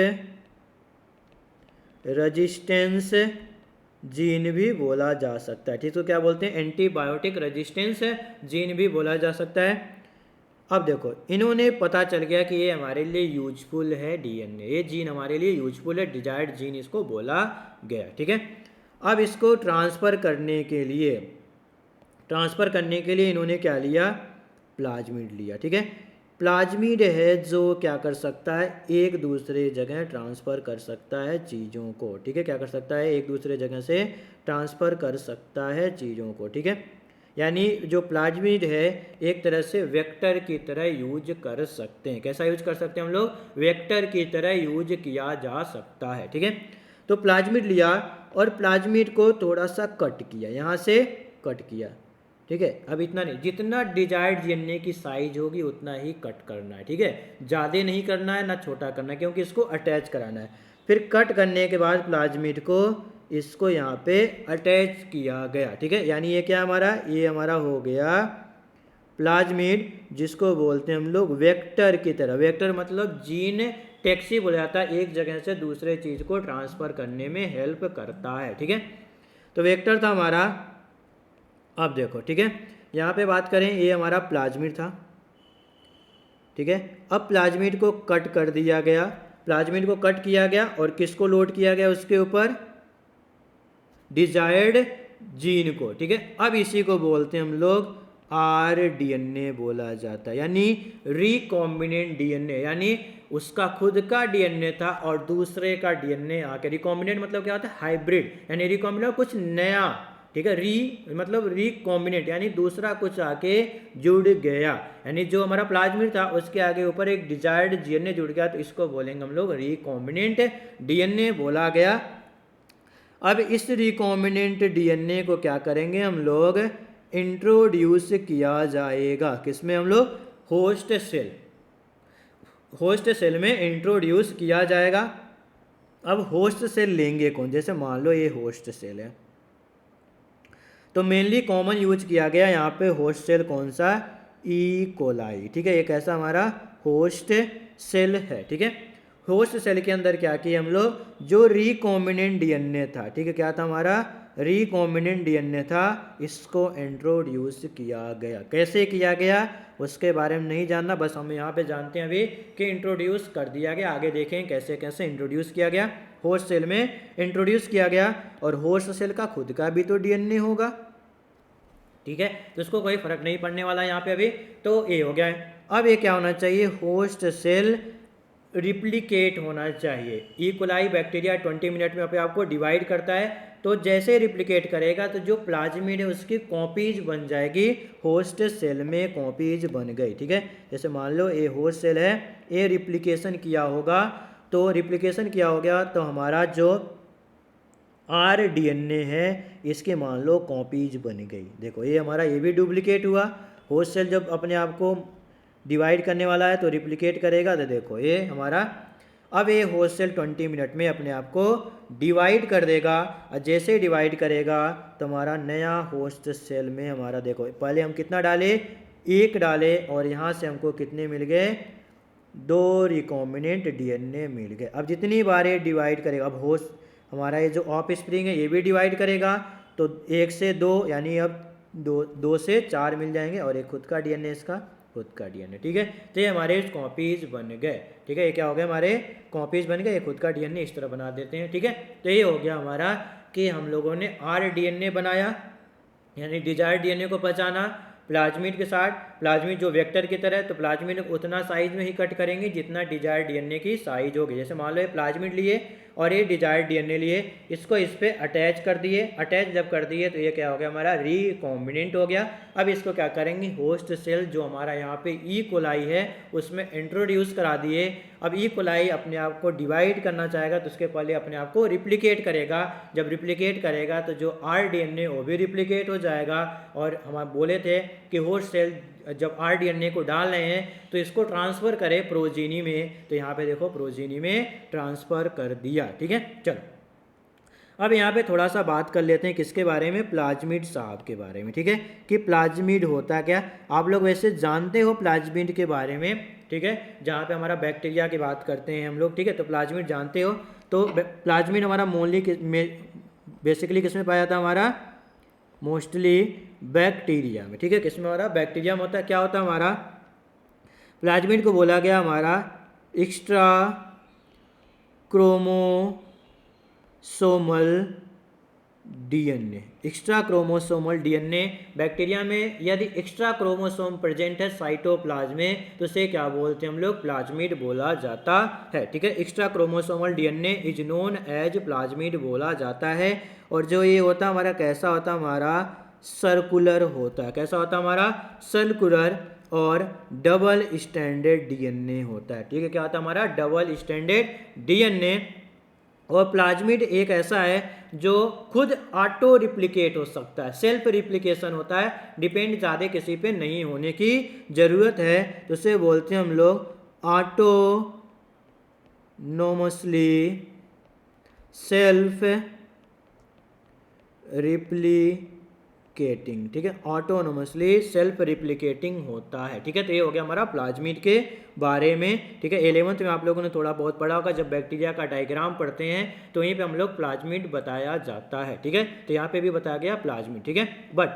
रेजिस्टेंस जीन भी बोला जा सकता है, ठीक। तो क्या बोलते हैं, एंटीबायोटिक रेजिस्टेंस जीन भी बोला जा सकता है। अब देखो, इन्होंने पता चल गया कि ये हमारे लिए यूजफुल है डीएनए, ये जीन हमारे लिए यूजफुल है, डिजायर्ड जीन इसको बोला गया, ठीक है। अब इसको ट्रांसफ़र करने के लिए इन्होंने क्या लिया, प्लाज्मिड लिया, ठीक है। प्लाज्मिड है जो क्या कर सकता है, एक दूसरे जगह ट्रांसफ़र कर सकता है चीज़ों को, ठीक है। क्या कर सकता है, एक दूसरे जगह से ट्रांसफ़र कर सकता है चीज़ों को, ठीक है। यानी जो प्लाज्मिड है एक तरह से वेक्टर की तरह यूज कर सकते हैं। कैसा यूज कर सकते हैं हम लोग, वेक्टर की तरह यूज किया जा सकता है, ठीक है। तो प्लाज्मिड लिया और प्लाज्मिड को थोड़ा सा कट किया, यहाँ से कट किया, ठीक है। अब इतना नहीं, जितना डिजायर्ड डीएनए की साइज होगी उतना ही कट करना है, ठीक है। ज़्यादा नहीं करना है ना छोटा करना है, क्योंकि इसको अटैच कराना है। फिर कट करने के बाद प्लाज्मिड को इसको यहाँ पे अटैच किया गया, ठीक है। यानी ये क्या हमारा, ये हमारा हो गया प्लाज्मिड, जिसको बोलते हैं हम लोग वेक्टर की तरह। वेक्टर मतलब जीन टैक्सी बोला जाता है, एक जगह से दूसरे चीज़ को ट्रांसफ़र करने में हेल्प करता है, ठीक है। तो वेक्टर था हमारा। अब देखो, ठीक है, यहाँ पे बात करें, ये हमारा प्लाज्मिड था, ठीक है। अब प्लाज्मिड को कट कर दिया गया, प्लाज्मिड को कट किया गया और किसको लोड किया गया उसके ऊपर, डिजायर्ड जीन को, ठीक है। अब इसी को बोलते हैं हम लोग आरडीएनए बोला जाता है, यानी रिकॉम्बिनेंट डीएनए, यानी उसका खुद का डीएनए था और दूसरे का डीएनए आके, रिकॉम्बिनेंट मतलब क्या होता है, हाइब्रिड, यानी रिकॉम्बिनेंट कुछ नया, ठीक है। मतलब रिकॉम्बिनेंट यानी दूसरा कुछ आके जुड़ गया, यानी जो हमारा प्लाज्मिड था उसके आगे ऊपर एक डिजायर्ड डीएनए जुड़ गया, तो इसको बोलेंगे हम लोग रिकॉम्बिनेंट डीएनए बोला गया। अब इस रिकॉम्बिनेंट डीएनए को क्या करेंगे हम लोग, इंट्रोड्यूस किया जाएगा, किसमें हम लोग, होस्ट सेल में इंट्रोड्यूस किया जाएगा। अब होस्ट सेल लेंगे कौन, जैसे मान लो ये होस्ट सेल है, तो मेनली कॉमन यूज किया गया यहाँ पे होस्ट सेल कौन सा, ई कोलाई, ठीक है। ये कैसा हमारा होस्ट सेल है, ठीक है। होस्ट सेल के अंदर क्या किया हम लोग, जो रिकॉम्बिनेंट डीएनए था, ठीक है, क्या था हमारा, रिकॉम्बिनेंट डीएनए था, इसको इंट्रोड्यूस किया गया। कैसे किया गया उसके बारे में नहीं जानना, बस हम यहाँ पे जानते हैं अभी कि इंट्रोड्यूस कर दिया गया। आगे देखें कैसे कैसे इंट्रोड्यूस किया गया, होस्ट सेल में इंट्रोड्यूस किया गया। और होस्ट सेल का खुद का भी तो डीएनए होगा, ठीक है, तो उसको कोई फर्क नहीं पड़ने वाला यहाँ पे अभी, तो ये हो गया है। अब ये क्या होना चाहिए, होस्ट सेल रिप्लिकेट होना चाहिए। ई कोलाई बैक्टीरिया 20 मिनट में आपको डिवाइड करता है, तो जैसे रिप्लिकेट करेगा तो जो प्लाज्मिड है उसकी कॉपीज बन जाएगी, होस्ट सेल में कॉपीज बन गई, ठीक है। जैसे मान लो ये होस्ट सेल है, ये रिप्लिकेशन किया होगा, तो रिप्लिकेशन किया हो गया तो हमारा जो rDNA है, इसके मान लो कॉपीज बन गई। देखो ये हमारा ये भी डुप्लीकेट हुआ। होस्ट सेल जब अपने आप को डिवाइड करने वाला है तो रिप्लिकेट करेगा, तो देखो ये हमारा अब ये होस्ट सेल 20 मिनट में अपने आप को डिवाइड कर देगा। और जैसे डिवाइड करेगा तो हमारा नया होस्ट सेल में हमारा देखो पहले हम कितना डाले, 1 डाले, और यहाँ से हमको कितने मिल गए, 2 रिकॉम्बिनेंट डीएनए मिल गए। अब जितनी बार ये डिवाइड करेगा, अब होस्ट हमारा ये जो ऑफ स्प्रिंग है ये भी डिवाइड करेगा, तो 1 से 2 यानी अब 2 से 4 मिल जाएंगे, और एक खुद का डीएनए, इसका खुद का डीएनए। ठीक है, तो ये हमारे कॉपीज बन गए। ठीक है, ये क्या हो गया, हमारे कॉपीज बन गए। ये खुद का डीएनए इस तरह बना देते हैं। ठीक है, तो ये हो गया हमारा कि हम लोगों ने rDNA बनाया, यानी डिजायर्ड डीएनए को पहचाना प्लाज्मिड के साथ। प्लाज्मिड जो वेक्टर की तरह है, तो प्लाज्मिड उतना साइज में ही कट करेंगे जितना डिजायर्ड डीएनए की साइज होगी। जैसे मान लो ये प्लाज्मिड लिए और ये डिजायर्ड डीएनए लिए, इसको इस पे अटैच कर दिए। अटैच जब कर दिए तो ये क्या हो गया, हमारा रिकॉम्बिनेंट हो गया। अब इसको क्या करेंगे, होस्ट सेल जो हमारा यहाँ पे ई कोलाई है उसमें इंट्रोड्यूस करा दिए। अब ई कोलाई अपने आप को डिवाइड करना चाहेगा तो उसके पहले अपने आप को रिप्लिकेट करेगा। जब रिप्लिकेट करेगा तो जो rDNA वो भी रिप्लिकेट हो जाएगा। और हम बोले थे कि होस्ट सेल जब rDNA को डाल रहे हैं तो इसको ट्रांसफ़र करें प्रोजीनी में, तो यहाँ पे देखो प्रोजीनी में ट्रांसफ़र कर दिया। ठीक है, चलो अब यहाँ पे थोड़ा सा बात कर लेते हैं किसके बारे में, प्लाज्मिड साहब के बारे में। ठीक है, कि प्लाज्मिड होता क्या, आप लोग वैसे जानते हो प्लाज्मिड के बारे में। ठीक है, जहाँ पे हमारा बैक्टीरिया की बात करते हैं हम लोग। ठीक है, तो प्लाज्मिड जानते हो। तो प्लाज्मिड हमारा बेसिकली किस में पाया जाता है, हमारा मोस्टली बैक्टीरिया में। ठीक है, किसमें, हमारा बैक्टीरिया में होता है। क्या होता है हमारा प्लाज्मिड को बोला गया हमारा extra chromosomal DNA. Extra chromosomal DNA bacteria में यदि एक्स्ट्रा क्रोमोसोम प्रेजेंट है साइटोप्लाज्म में तो उसे क्या बोलते हैं हम लोग, प्लाज्मिड बोला जाता है। ठीक है, extra chromosomal DNA is known as plasmid बोला जाता है। और जो ये होता है हमारा कैसा होता है, हमारा सर्कुलर होता है। कैसा होता है हमारा, सर्कुलर, और डबल स्टैंडर्ड डीएनए होता है। ठीक है, क्या होता है हमारा, डबल स्टैंडर्ड डीएनए। और प्लाज्मिड एक ऐसा है जो खुद ऑटो रिप्लिकेट हो सकता है, सेल्फ रिप्लिकेशन होता है, डिपेंड ज़्यादा किसी पे नहीं होने की ज़रूरत है। तो उसे बोलते हैं हम लोग ऑटोनोमसली सेल्फ रिप्लिकेटिंग। ठीक है, ऑटोनोमसली सेल्फ रिप्लिकेटिंग होता है। ठीक है, तो ये हो गया हमारा प्लाज्मिड के बारे में। ठीक है, 11th में आप लोगों ने थोड़ा बहुत पढ़ा होगा, जब बैक्टीरिया का डायग्राम पढ़ते हैं तो वहीं पे हम लोग प्लाज्मिड बताया जाता है। ठीक है, तो यहाँ पे भी बताया गया प्लाज्मिड। ठीक है, बट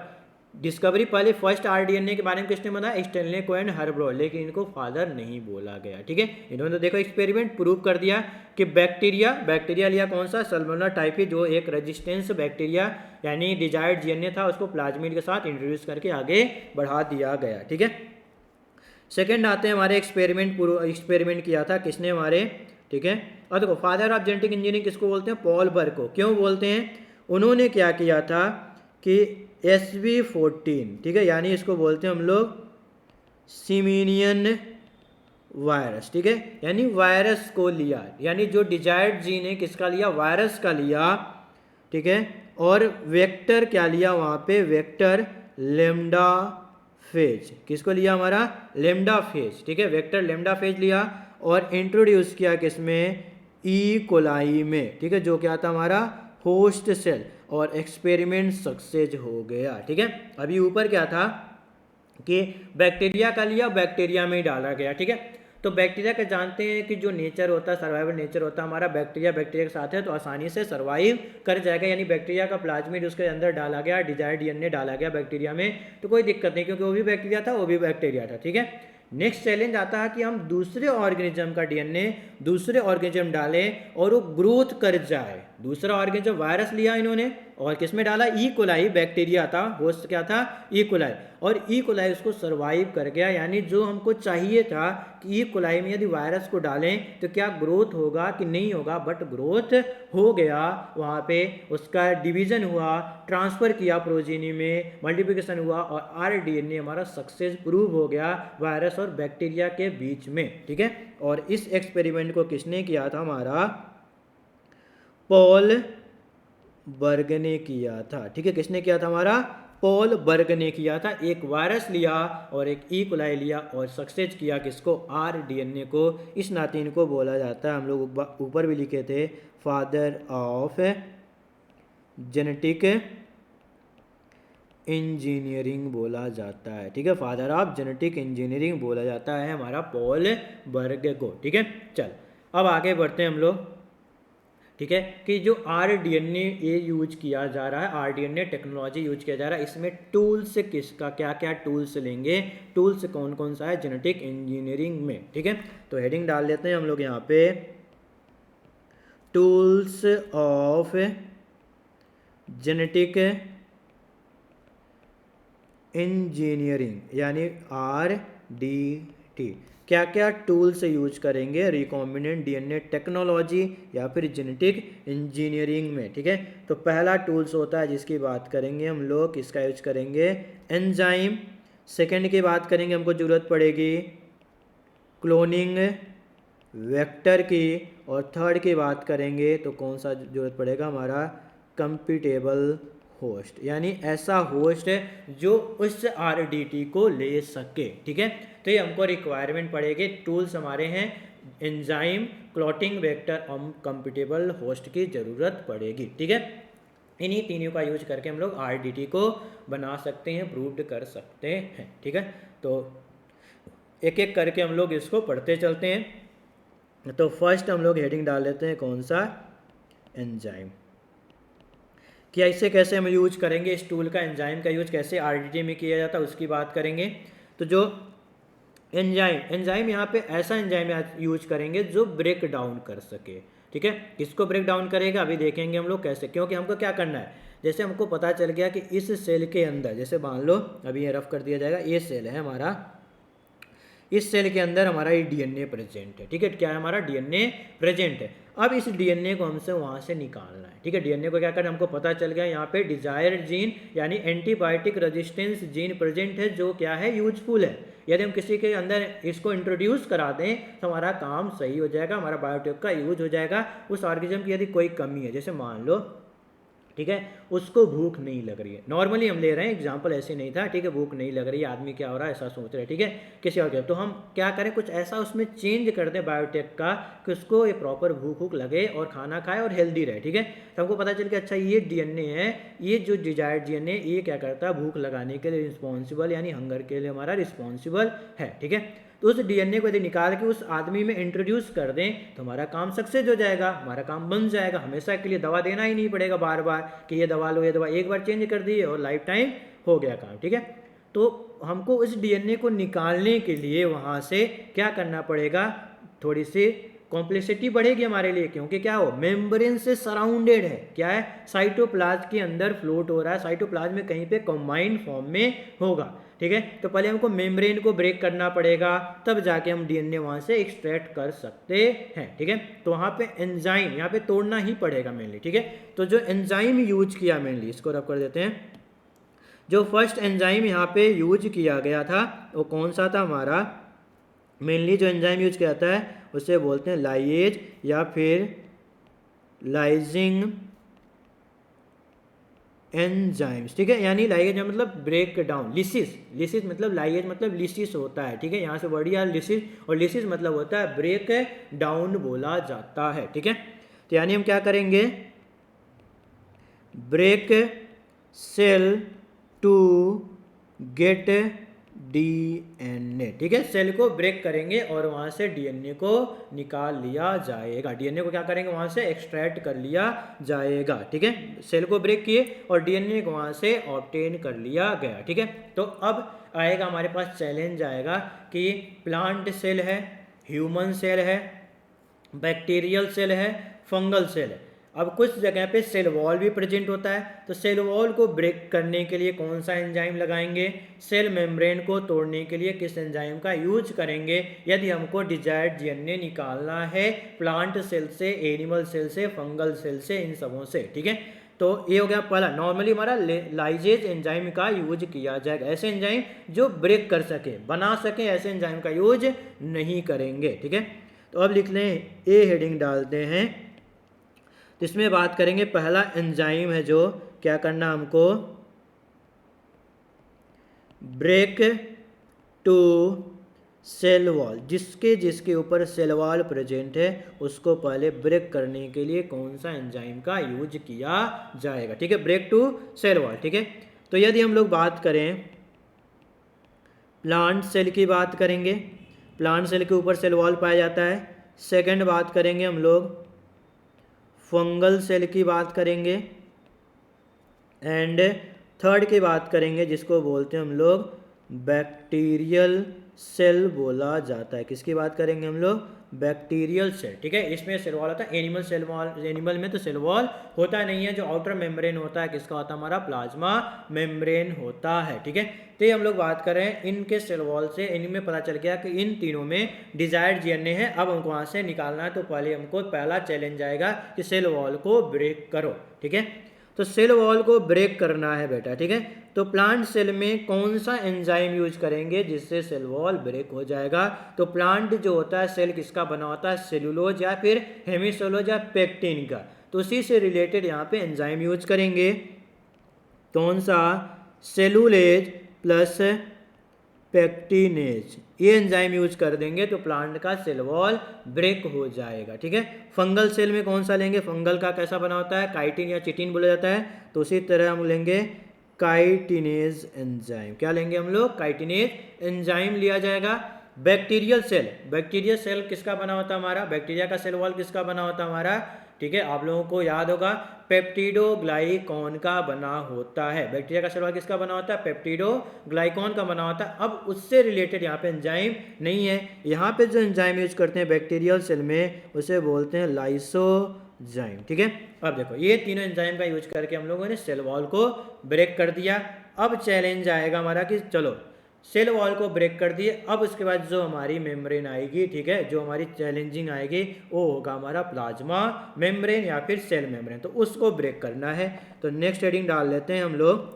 डिस्कवरी पहले फर्स्ट rDNA के बारे में किसने बताया, स्टेनले कोहेन हर्बरोड, लेकिन इनको फादर नहीं बोला गया। ठीक है, इन्होंने तो देखो एक्सपेरिमेंट प्रूव कर दिया कि बैक्टीरिया लिया कौन सा, सल्मोनेला टाइफी, जो एक रेजिस्टेंस बैक्टीरिया यानी डिजायर्ड डीएनए था उसको प्लाज्मिड के साथ इंट्रोड्यूस करके आगे बढ़ा दिया गया। ठीक है, सेकेंड आते हैं हमारे एक्सपेरिमेंट किया था किसने, हमारे, ठीक है, और देखो फादर ऑफ जेनेटिक इंजीनियरिंग किसको बोलते हैं, पॉल बर्ग को। क्यों बोलते हैं, उन्होंने क्या किया था कि SV14, ठीक है, यानी इसको बोलते हैं हम लोग सिमीनियन वायरस। ठीक है, यानी वायरस को लिया, यानी जो डिजायर्ड जीन है किसका लिया, वायरस का लिया। ठीक है, और वेक्टर क्या लिया वहाँ पे, वेक्टर लेम्डा फेज। किसको लिया, हमारा लेम्डा फेज। ठीक है, वेक्टर लेम्डा फेज लिया और इंट्रोड्यूस किया किसमें, ई कोलाई में। ठीक है, जो क्या था हमारा होस्ट सेल, और एक्सपेरिमेंट सक्सेस हो गया। ठीक है, अभी ऊपर क्या था कि बैक्टीरिया का लिया, बैक्टीरिया में ही डाला गया। ठीक है, तो बैक्टीरिया का जानते हैं कि जो नेचर होता है, सर्वाइवल नेचर होता है हमारा, बैक्टीरिया के साथ है तो आसानी से सर्वाइव कर जाएगा। यानी बैक्टीरिया का प्लाज्मिड उसके अंदर डाला गया, डिजायर्ड डीएनए डाला गया बैक्टीरिया में, तो कोई दिक्कत नहीं, क्योंकि वो भी बैक्टीरिया था, वो भी बैक्टीरिया था। ठीक है, नेक्स्ट चैलेंज आता है कि हम दूसरे ऑर्गेनिज्म का डीएनए दूसरे ऑर्गेनिज्म डालें और वो ग्रोथ कर जाए। दूसरा ऑर्गेनिज्म वायरस लिया इन्होंने और किसमें डाला, ई कोलाई, बैक्टीरिया था, होस्ट क्या था, ई कोलाई, और ई कोलाई उसको सर्वाइव कर गया। यानी जो हमको चाहिए था कि ई कोलाई में यदि वायरस को डालें तो क्या ग्रोथ होगा कि नहीं होगा, बट ग्रोथ हो गया। वहाँ पे उसका डिवीजन हुआ, ट्रांसफ़र किया प्रोजीनी में, मल्टीप्लिकेशन हुआ और rDNA हमारा सक्सेस प्रूव हो गया वायरस और बैक्टीरिया के बीच में। ठीक है, और इस एक्सपेरिमेंट को किसने किया था, हमारा पॉल बर्ग ने किया था। ठीक है, किसने किया था? हमारा पॉल बर्ग ने किया था। एक वायरस लिया और एक ई कोलाई लिया और सक्सेस किया किसको? आरडीएनए को। इस नाते इनको बोला जाता है, हम लोग ऊपर भी लिखे थे, फादर ऑफ जेनेटिक इंजीनियरिंग बोला जाता है। ठीक है, फादर ऑफ जेनेटिक इंजीनियरिंग बोला जाता है हमारा पॉल बर्ग को। ठीक है, चल अब आगे बढ़ते हैं हम लोग। ठीक है, कि जो आरडीएनए ये यूज किया जा रहा है, आरडीएनए टेक्नोलॉजी यूज किया जा रहा है, इसमें टूल्स किसका, क्या क्या टूल्स लेंगे, टूल्स कौन कौन सा है जेनेटिक इंजीनियरिंग में। ठीक है, तो हेडिंग डाल लेते हैं हम लोग यहाँ पे, टूल्स ऑफ जेनेटिक इंजीनियरिंग यानी आरडीटी। क्या क्या टूल्स यूज करेंगे रिकॉम्बिनेंट डीएनए टेक्नोलॉजी या फिर जेनेटिक इंजीनियरिंग में। ठीक है, तो पहला टूल्स होता है जिसकी बात करेंगे हम लोग, किसका यूज करेंगे? एंजाइम। सेकंड की बात करेंगे, हमको ज़रूरत पड़ेगी क्लोनिंग वेक्टर की। और थर्ड की बात करेंगे तो कौन सा जरूरत पड़ेगा? हमारा कंप्यूटेबल होस्ट, यानी ऐसा होस्ट है जो उस आरडीटी को ले सके। ठीक है, तो ये हमको रिक्वायरमेंट पड़ेगी। टूल्स हमारे हैं एंजाइम, क्लॉटिंग वेक्टर और कंप्यूटेबल होस्ट की ज़रूरत पड़ेगी। ठीक है, इन्हीं तीनों का यूज करके हम लोग आरडीटी को बना सकते हैं, प्रूव्ड कर सकते हैं। ठीक है, तो एक एक करके हम लोग इसको पढ़ते चलते हैं। तो फर्स्ट हम लोग हेडिंग डाल लेते हैं, कौन सा? एंजाइम। कि ऐसे कैसे हम यूज करेंगे इस टूल का, एंजाइम का यूज कैसे आरडीटी में किया जाता है उसकी बात करेंगे। तो जो एंजाइम यहाँ पे ऐसा एंजाइम यूज करेंगे जो ब्रेक डाउन कर सके। ठीक है, किसको ब्रेक डाउन करेगा अभी देखेंगे हम लोग कैसे, क्योंकि हमको क्या करना है, जैसे हमको पता चल गया कि इस सेल के अंदर, जैसे मान लो अभी ये रफ कर दिया जाएगा, ये सेल है हमारा, इस सेल के अंदर हमारा ये डीएनए प्रेजेंट है। ठीक है, क्या है? हमारा डीएनए प्रेजेंट है। अब इस डीएनए को हमसे वहाँ से निकालना है। ठीक है, डीएनए को क्या करना, हमको पता चल गया यहाँ पे डिजायर्ड जीन यानी एंटीबायोटिक रेजिस्टेंस जीन प्रेजेंट है, जो क्या है? यूजफुल है। यदि हम किसी के अंदर इसको इंट्रोड्यूस करा दें तो हमारा काम सही हो जाएगा, हमारा बायोटेक का यूज हो जाएगा। उस ऑर्गेनिज्म की यदि कोई कमी है, जैसे मान लो, ठीक है, उसको भूख नहीं लग रही है, नॉर्मली हम ले रहे हैं एग्जांपल, ऐसे नहीं था। ठीक है, भूख नहीं लग रही है, आदमी क्या हो रहा है ऐसा सोच रहे हैं। ठीक है, किसी और के, तो हम क्या करें, कुछ ऐसा उसमें चेंज कर दें बायोटेक का कि उसको ये प्रॉपर भूख लगे और खाना खाए और हेल्दी रहे। ठीक है, तो हमको पता चल कि अच्छा ये डीएनए है, ये जो डिजायर्ड डीएनए ये क्या करता है? भूख लगाने के लिए रिस्पॉन्सिबल, यानी हंगर के लिए हमारा रिस्पॉन्सिबल है। ठीक है, तो उस डीएनए को यदि निकाल के उस आदमी में इंट्रोड्यूस कर दें तो हमारा काम सक्सेस हो जाएगा, हमारा काम बन जाएगा। हमेशा के लिए दवा देना ही नहीं पड़ेगा बार बार कि ये दवा लो, ये दवा, एक बार चेंज कर दी और लाइफ टाइम हो गया काम। ठीक है, तो हमको उस डीएनए को निकालने के लिए वहाँ से क्या करना पड़ेगा? थोड़ी सी कॉम्प्लेक्सिटी बढ़ेगी हमारे लिए, क्योंकि क्या हो, मेम्ब्रेन से सराउंडेड है। क्या है? साइटोप्लाज्म के अंदर फ्लोट हो रहा है, साइटोप्लाज्म में कहीं पे कंबाइंड फॉर्म में होगा। ठीक है, तो पहले हमको मेम्ब्रेन को ब्रेक करना पड़ेगा, तब जाके हम डीएनए वहाँ से एक्सट्रैक्ट कर सकते हैं। ठीक है, तो वहाँ पे एंजाइम यहाँ पे तोड़ना ही पड़ेगा मेनली। ठीक है, तो जो एंजाइम यूज किया मेनली, इसको रब कर देते हैं, जो फर्स्ट एंजाइम यहाँ पे यूज किया गया था वो कौन सा था? हमारा मेनली जो एंजाइम यूज किया जाता है उसे बोलते हैं लाइएज या फिर लाइजिंग एंजाइम्स। ठीक है, यानी लाइएज मतलब ब्रेक डाउन, लिसिस मतलब लाइएज मतलब लिसिस होता है। ठीक है, यहाँ से वर्ड यार लिसिस, और लिसिस मतलब होता है ब्रेक डाउन बोला जाता है। ठीक है, तो यानी हम क्या करेंगे? Break cell to get DNA. ठीक है, सेल को ब्रेक करेंगे और वहां से डीएनए को निकाल लिया जाएगा। डीएनए को क्या करेंगे? वहां से एक्सट्रैक्ट कर लिया जाएगा। ठीक है, सेल को ब्रेक किए और डीएनए को वहां से ऑब्टेन कर लिया गया। ठीक है, तो अब आएगा हमारे पास चैलेंज आएगा कि प्लांट सेल है, ह्यूमन सेल है, बैक्टीरियल सेल है, फंगल सेल है। अब कुछ जगह पे सेल वॉल भी प्रेजेंट होता है, तो सेल वॉल को ब्रेक करने के लिए कौन सा एंजाइम लगाएंगे? सेल मेम्ब्रेन को तोड़ने के लिए किस एंजाइम का यूज करेंगे? यदि हमको डिजायर्ड डीएनए निकालना है प्लांट सेल से, एनिमल सेल से, फंगल सेल से, इन सबों से। ठीक है, तो ये हो गया पहला। नॉर्मली हमारा लाइजेज एंजाइम का यूज किया जाएगा, ऐसे एंजाइम जो ब्रेक कर सके, बना सके, ऐसे एंजाइम का यूज नहीं करेंगे। ठीक है, तो अब लिख लें, ए हेडिंग डालते हैं तो इसमें बात करेंगे, पहला एंजाइम है जो क्या करना हमको, ब्रेक टू सेल वॉल, जिसके जिसके ऊपर सेल वॉल प्रेजेंट है उसको पहले ब्रेक करने के लिए कौन सा एंजाइम का यूज किया जाएगा। ठीक है, ब्रेक टू सेल वॉल। ठीक है, तो यदि हम लोग बात करें प्लांट सेल की बात करेंगे, प्लांट सेल के ऊपर सेल वॉल पाया जाता है। सेकंड बात करेंगे हम लोग फंगल सेल की बात करेंगे, एंड थर्ड की बात करेंगे जिसको बोलते हैं हम लोग बैक्टीरियल सेल बोला जाता है। किसकी बात करेंगे हम लोग, बैक्टीरियल सेल। ठीक है, इसमें सेल वॉल होता है, एनिमल सेल वॉल, एनिमल में तो सेल वॉल होता नहीं है, जो आउटर मेम्ब्रेन होता है किसका होता है, हमारा प्लाज्मा मेम्ब्रेन होता है। ठीक है, तो ये हम लोग बात कर रहे हैं इनके सेल वॉल से, इनमें पता चल गया कि इन तीनों में डिजायर्ड जीएनए है। अब हमको वहां से निकालना है, तो पहले हमको पहला चैलेंज आएगा कि सेल वॉल को ब्रेक करो। ठीक है, तो सेल वॉल को ब्रेक करना है बेटा। ठीक है, तो प्लांट सेल में कौन सा एंजाइम यूज करेंगे जिससे सेल वॉल ब्रेक हो जाएगा। तो प्लांट जो होता है सेल किसका बना होता है, सेलुलोज या फिर हेमिसोलोज या पेक्टिन का, तो उसी से रिलेटेड यहाँ पे एंजाइम यूज करेंगे। कौन सा, सेलुलेज प्लस पेक्टिनेज, ये एंजाइम यूज कर देंगे तो प्लांट का सेल वॉल ब्रेक हो जाएगा। ठीक है, फंगल सेल में कौन सा लेंगे, फंगल का कैसा बना होता है, काइटिन या चिटिन बोला जाता है, तो उसी तरह हम लेंगे काइटिनेज एंजाइम। क्या लेंगे हम लोग, काइटिनेज एंजाइम लिया जाएगा। बैक्टीरियल सेल, बैक्टीरियल सेल किसका बना होता है हमारा, बैक्टीरिया का सेल वॉल किसका बना होता है हमारा। ठीक है, आप लोगों को याद होगा पेप्टिडोग्लाइकॉन का बना होता है। बैक्टीरिया का सेल वॉल किसका बना होता है, पेप्टिडोग्लाइकॉन का बना होता है। अब उससे रिलेटेड यहाँ पे एंजाइम नहीं है, यहाँ पे जो एंजाइम यूज करते हैं बैक्टीरियल सेल में उसे बोलते हैं लाइसोजाइम। ठीक है, अब देखो ये तीनों एंजाइम का यूज करके हम लोगों ने सेल वॉल को ब्रेक कर दिया। अब चैलेंज आएगा हमारा कि चलो सेल वॉल को ब्रेक कर दिए, अब उसके बाद जो हमारी मेम्ब्रेन आएगी, ठीक है, जो हमारी चैलेंजिंग आएगी वो होगा हमारा प्लाज्मा मेम्ब्रेन या फिर सेल मेम्ब्रेन, तो उसको ब्रेक करना है। तो नेक्स्ट हेडिंग डाल लेते हैं हम लोग,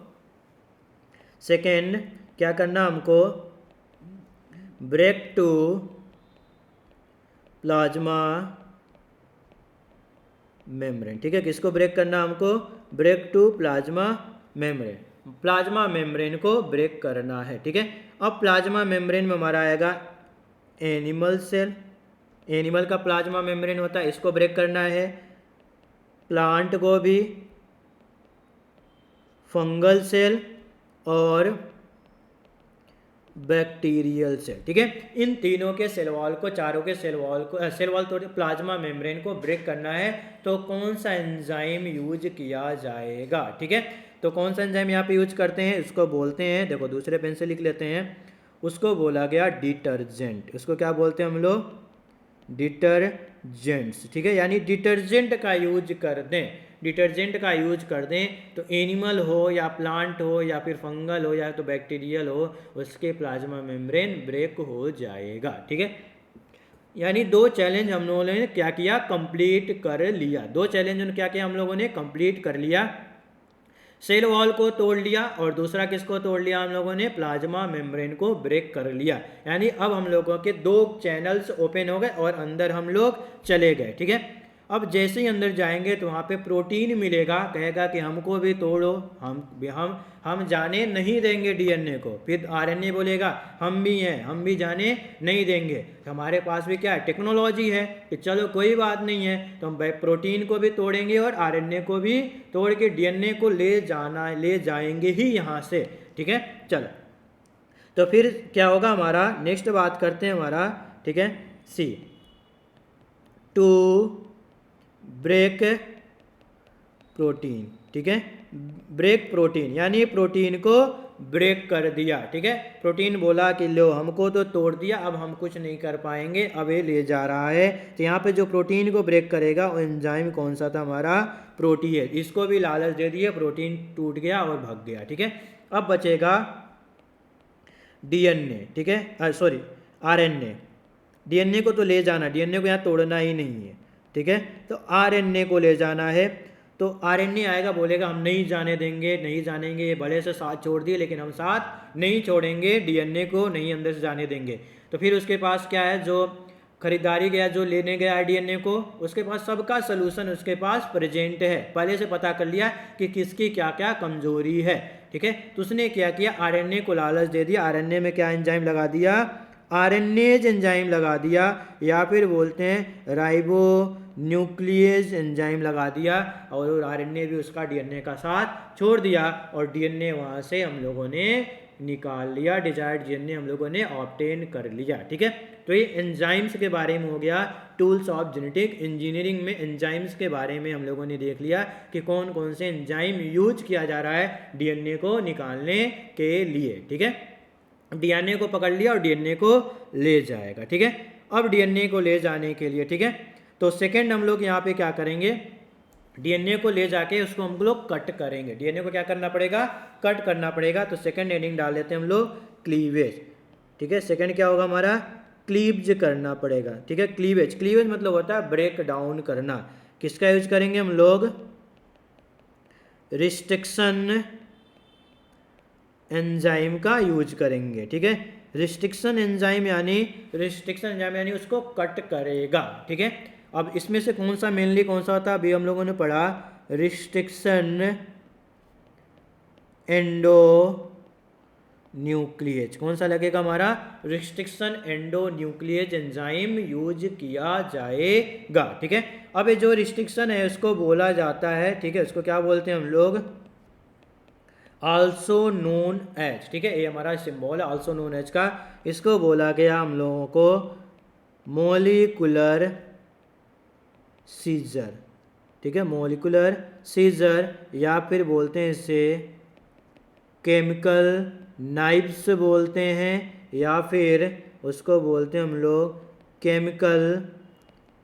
सेकेंड क्या करना हमको, ब्रेक टू प्लाज्मा मेम्ब्रेन। ठीक है, किसको ब्रेक करना हमको, break to plasma membrane, plasma membrane को ब्रेक करना है। ठीक है, अब प्लाज्मा मेम्ब्रेन में हमारा आएगा एनिमल सेल, एनिमल का प्लाज्मा मेम्ब्रेन होता है, इसको ब्रेक करना है। प्लांट को भी, फंगल सेल और बैक्टीरियल सेल। ठीक है, इन तीनों के सेल वॉल को, चारों के सेल वॉल को, सेल वॉल तोड़ प्लाज्मा मेम्ब्रेन को ब्रेक करना है, तो कौन सा एंजाइम यूज किया जाएगा। ठीक है, तो कौन सा एंजाइम यहाँ पे यूज करते हैं, इसको बोलते हैं, देखो दूसरे पेन से लिख लेते हैं, उसको बोला गया डिटर्जेंट। उसको क्या बोलते हैं हम लोग, डिटर्जेंट्स। ठीक है, यानी डिटर्जेंट का यूज कर दें, डिटर्जेंट का यूज कर दें तो एनिमल हो या प्लांट हो या फिर फंगल हो या तो बैक्टीरियल हो, उसके प्लाज्मा मेम्ब्रेन ब्रेक हो जाएगा। ठीक है, यानी दो चैलेंज हम लोगों ने क्या किया, कंप्लीट कर लिया। दो चैलेंज क्या किया हम लोगों ने, कंप्लीट कर लिया। सेल वॉल को तोड़ लिया और दूसरा किसको तोड़ लिया हम लोगों ने, प्लाज्मा मेम्ब्रेन को ब्रेक कर लिया। यानी अब हम लोगों के दो चैनल्स ओपन हो गए और अंदर हम लोग चले गए। ठीक है, अब जैसे ही अंदर जाएंगे तो वहाँ पे प्रोटीन मिलेगा, कहेगा कि हमको भी तोड़ो, हम जाने नहीं देंगे डीएनए को। फिर आरएनए बोलेगा हम भी हैं, हम भी जाने नहीं देंगे। हमारे पास भी क्या है, टेक्नोलॉजी है कि चलो कोई बात नहीं है, तो हम प्रोटीन को भी तोड़ेंगे और आरएनए को भी तोड़ के डीएनए को ले जाएंगे ही यहाँ से। ठीक है, चलो तो फिर क्या होगा हमारा, नेक्स्ट बात करते हैं हमारा। ठीक है, सी टू ब्रेक प्रोटीन। ठीक है, ब्रेक प्रोटीन यानी प्रोटीन को ब्रेक कर दिया। ठीक है, प्रोटीन बोला कि लो हमको तो तोड़ दिया, अब हम कुछ नहीं कर पाएंगे, अब ये ले जा रहा है। तो यहाँ पे जो प्रोटीन को ब्रेक करेगा वो एंजाइम कौन सा था हमारा, प्रोटीन। इसको भी लालच दे दिए, प्रोटीन टूट गया और भाग गया। ठीक है, अब बचेगा डीएनए। ठीक है, सॉरी आरएनए। डीएनए को तो ले जाना, डीएनए को यहाँ तोड़ना ही नहीं है। ठीक है, तो आरएनए को ले जाना है। तो आरएनए आएगा, बोलेगा हम नहीं जाने देंगे, नहीं जानेंगे, ये बड़े से साथ छोड़ दिए लेकिन हम साथ नहीं छोड़ेंगे, डीएनए को नहीं अंदर से जाने देंगे। तो फिर उसके पास क्या है, जो खरीदारी गया, जो लेने गया डीएनए को, उसके पास सबका सलूशन उसके पास प्रेजेंट है, पहले से पता कर लिया कि किसकी क्या क्या कमजोरी है, ठीक है। तो उसने क्या किया, आरएनए को लालच दे दिया, आरएनए में क्या एंजाइम लगा दिया, आरएनएज एंजाइम लगा दिया, या फिर बोलते हैं राइबो न्यूक्लियस एंजाइम लगा दिया, और आरएनए भी उसका डीएनए का साथ छोड़ दिया, और डीएनए वहाँ से हम लोगों ने निकाल लिया, डिजायर्ड डीएनए हम लोगों ने ऑब्टेन कर लिया, ठीक है। तो ये एंजाइम्स के बारे में हो गया, टूल्स ऑफ जेनेटिक इंजीनियरिंग में एंजाइम्स के बारे में हम लोगों ने देख लिया कि कौन कौन से एंजाइम यूज किया जा रहा है डीएनए को निकालने के लिए, ठीक है। डीएनए को पकड़ लिया और डीएनए को ले जाएगा, ठीक है। अब डीएनए को ले जाने के लिए, ठीक है, तो सेकंड हम लोग यहाँ पे क्या करेंगे, डीएनए को ले जाके उसको हम लोग कट करेंगे, डीएनए को क्या करना पड़ेगा, कट करना पड़ेगा। तो सेकंड हेडिंग डाल देते हैं हम लोग क्लीवेज, ठीक है। सेकंड क्या होगा हमारा, क्लीव्ज करना पड़ेगा, ठीक है। क्लीवेज, क्लीवेज मतलब होता है ब्रेक डाउन करना। किसका यूज करेंगे हम लोग, रिस्ट्रिक्शन एंजाइम का यूज करेंगे, ठीक है। रिस्ट्रिक्शन एंजाइम यानी उसको कट करेगा, ठीक है। अब इसमें से कौन सा मेनली कौन सा होता है, अभी हम लोगों ने पढ़ा रिस्ट्रिक्शन एंडो न्यूक्लियेज, कौन सा लगेगा हमारा, restriction endo nuclease enzyme use किया जाएगा, ठीक है। अब ये जो रिस्ट्रिक्शन है उसको बोला जाता है, ठीक है, उसको क्या बोलते हैं हम लोग, आल्सो नोन एज, ठीक है, ये हमारा सिंबल है आल्सो नोन एज का। इसको बोला गया हम लोगों को मॉलिक्यूलर सीजर, ठीक है, मॉलिक्यूलर सीजर, या फिर बोलते हैं इसे केमिकल नाइफ्स बोलते हैं, या फिर उसको बोलते हैं हम लोग केमिकल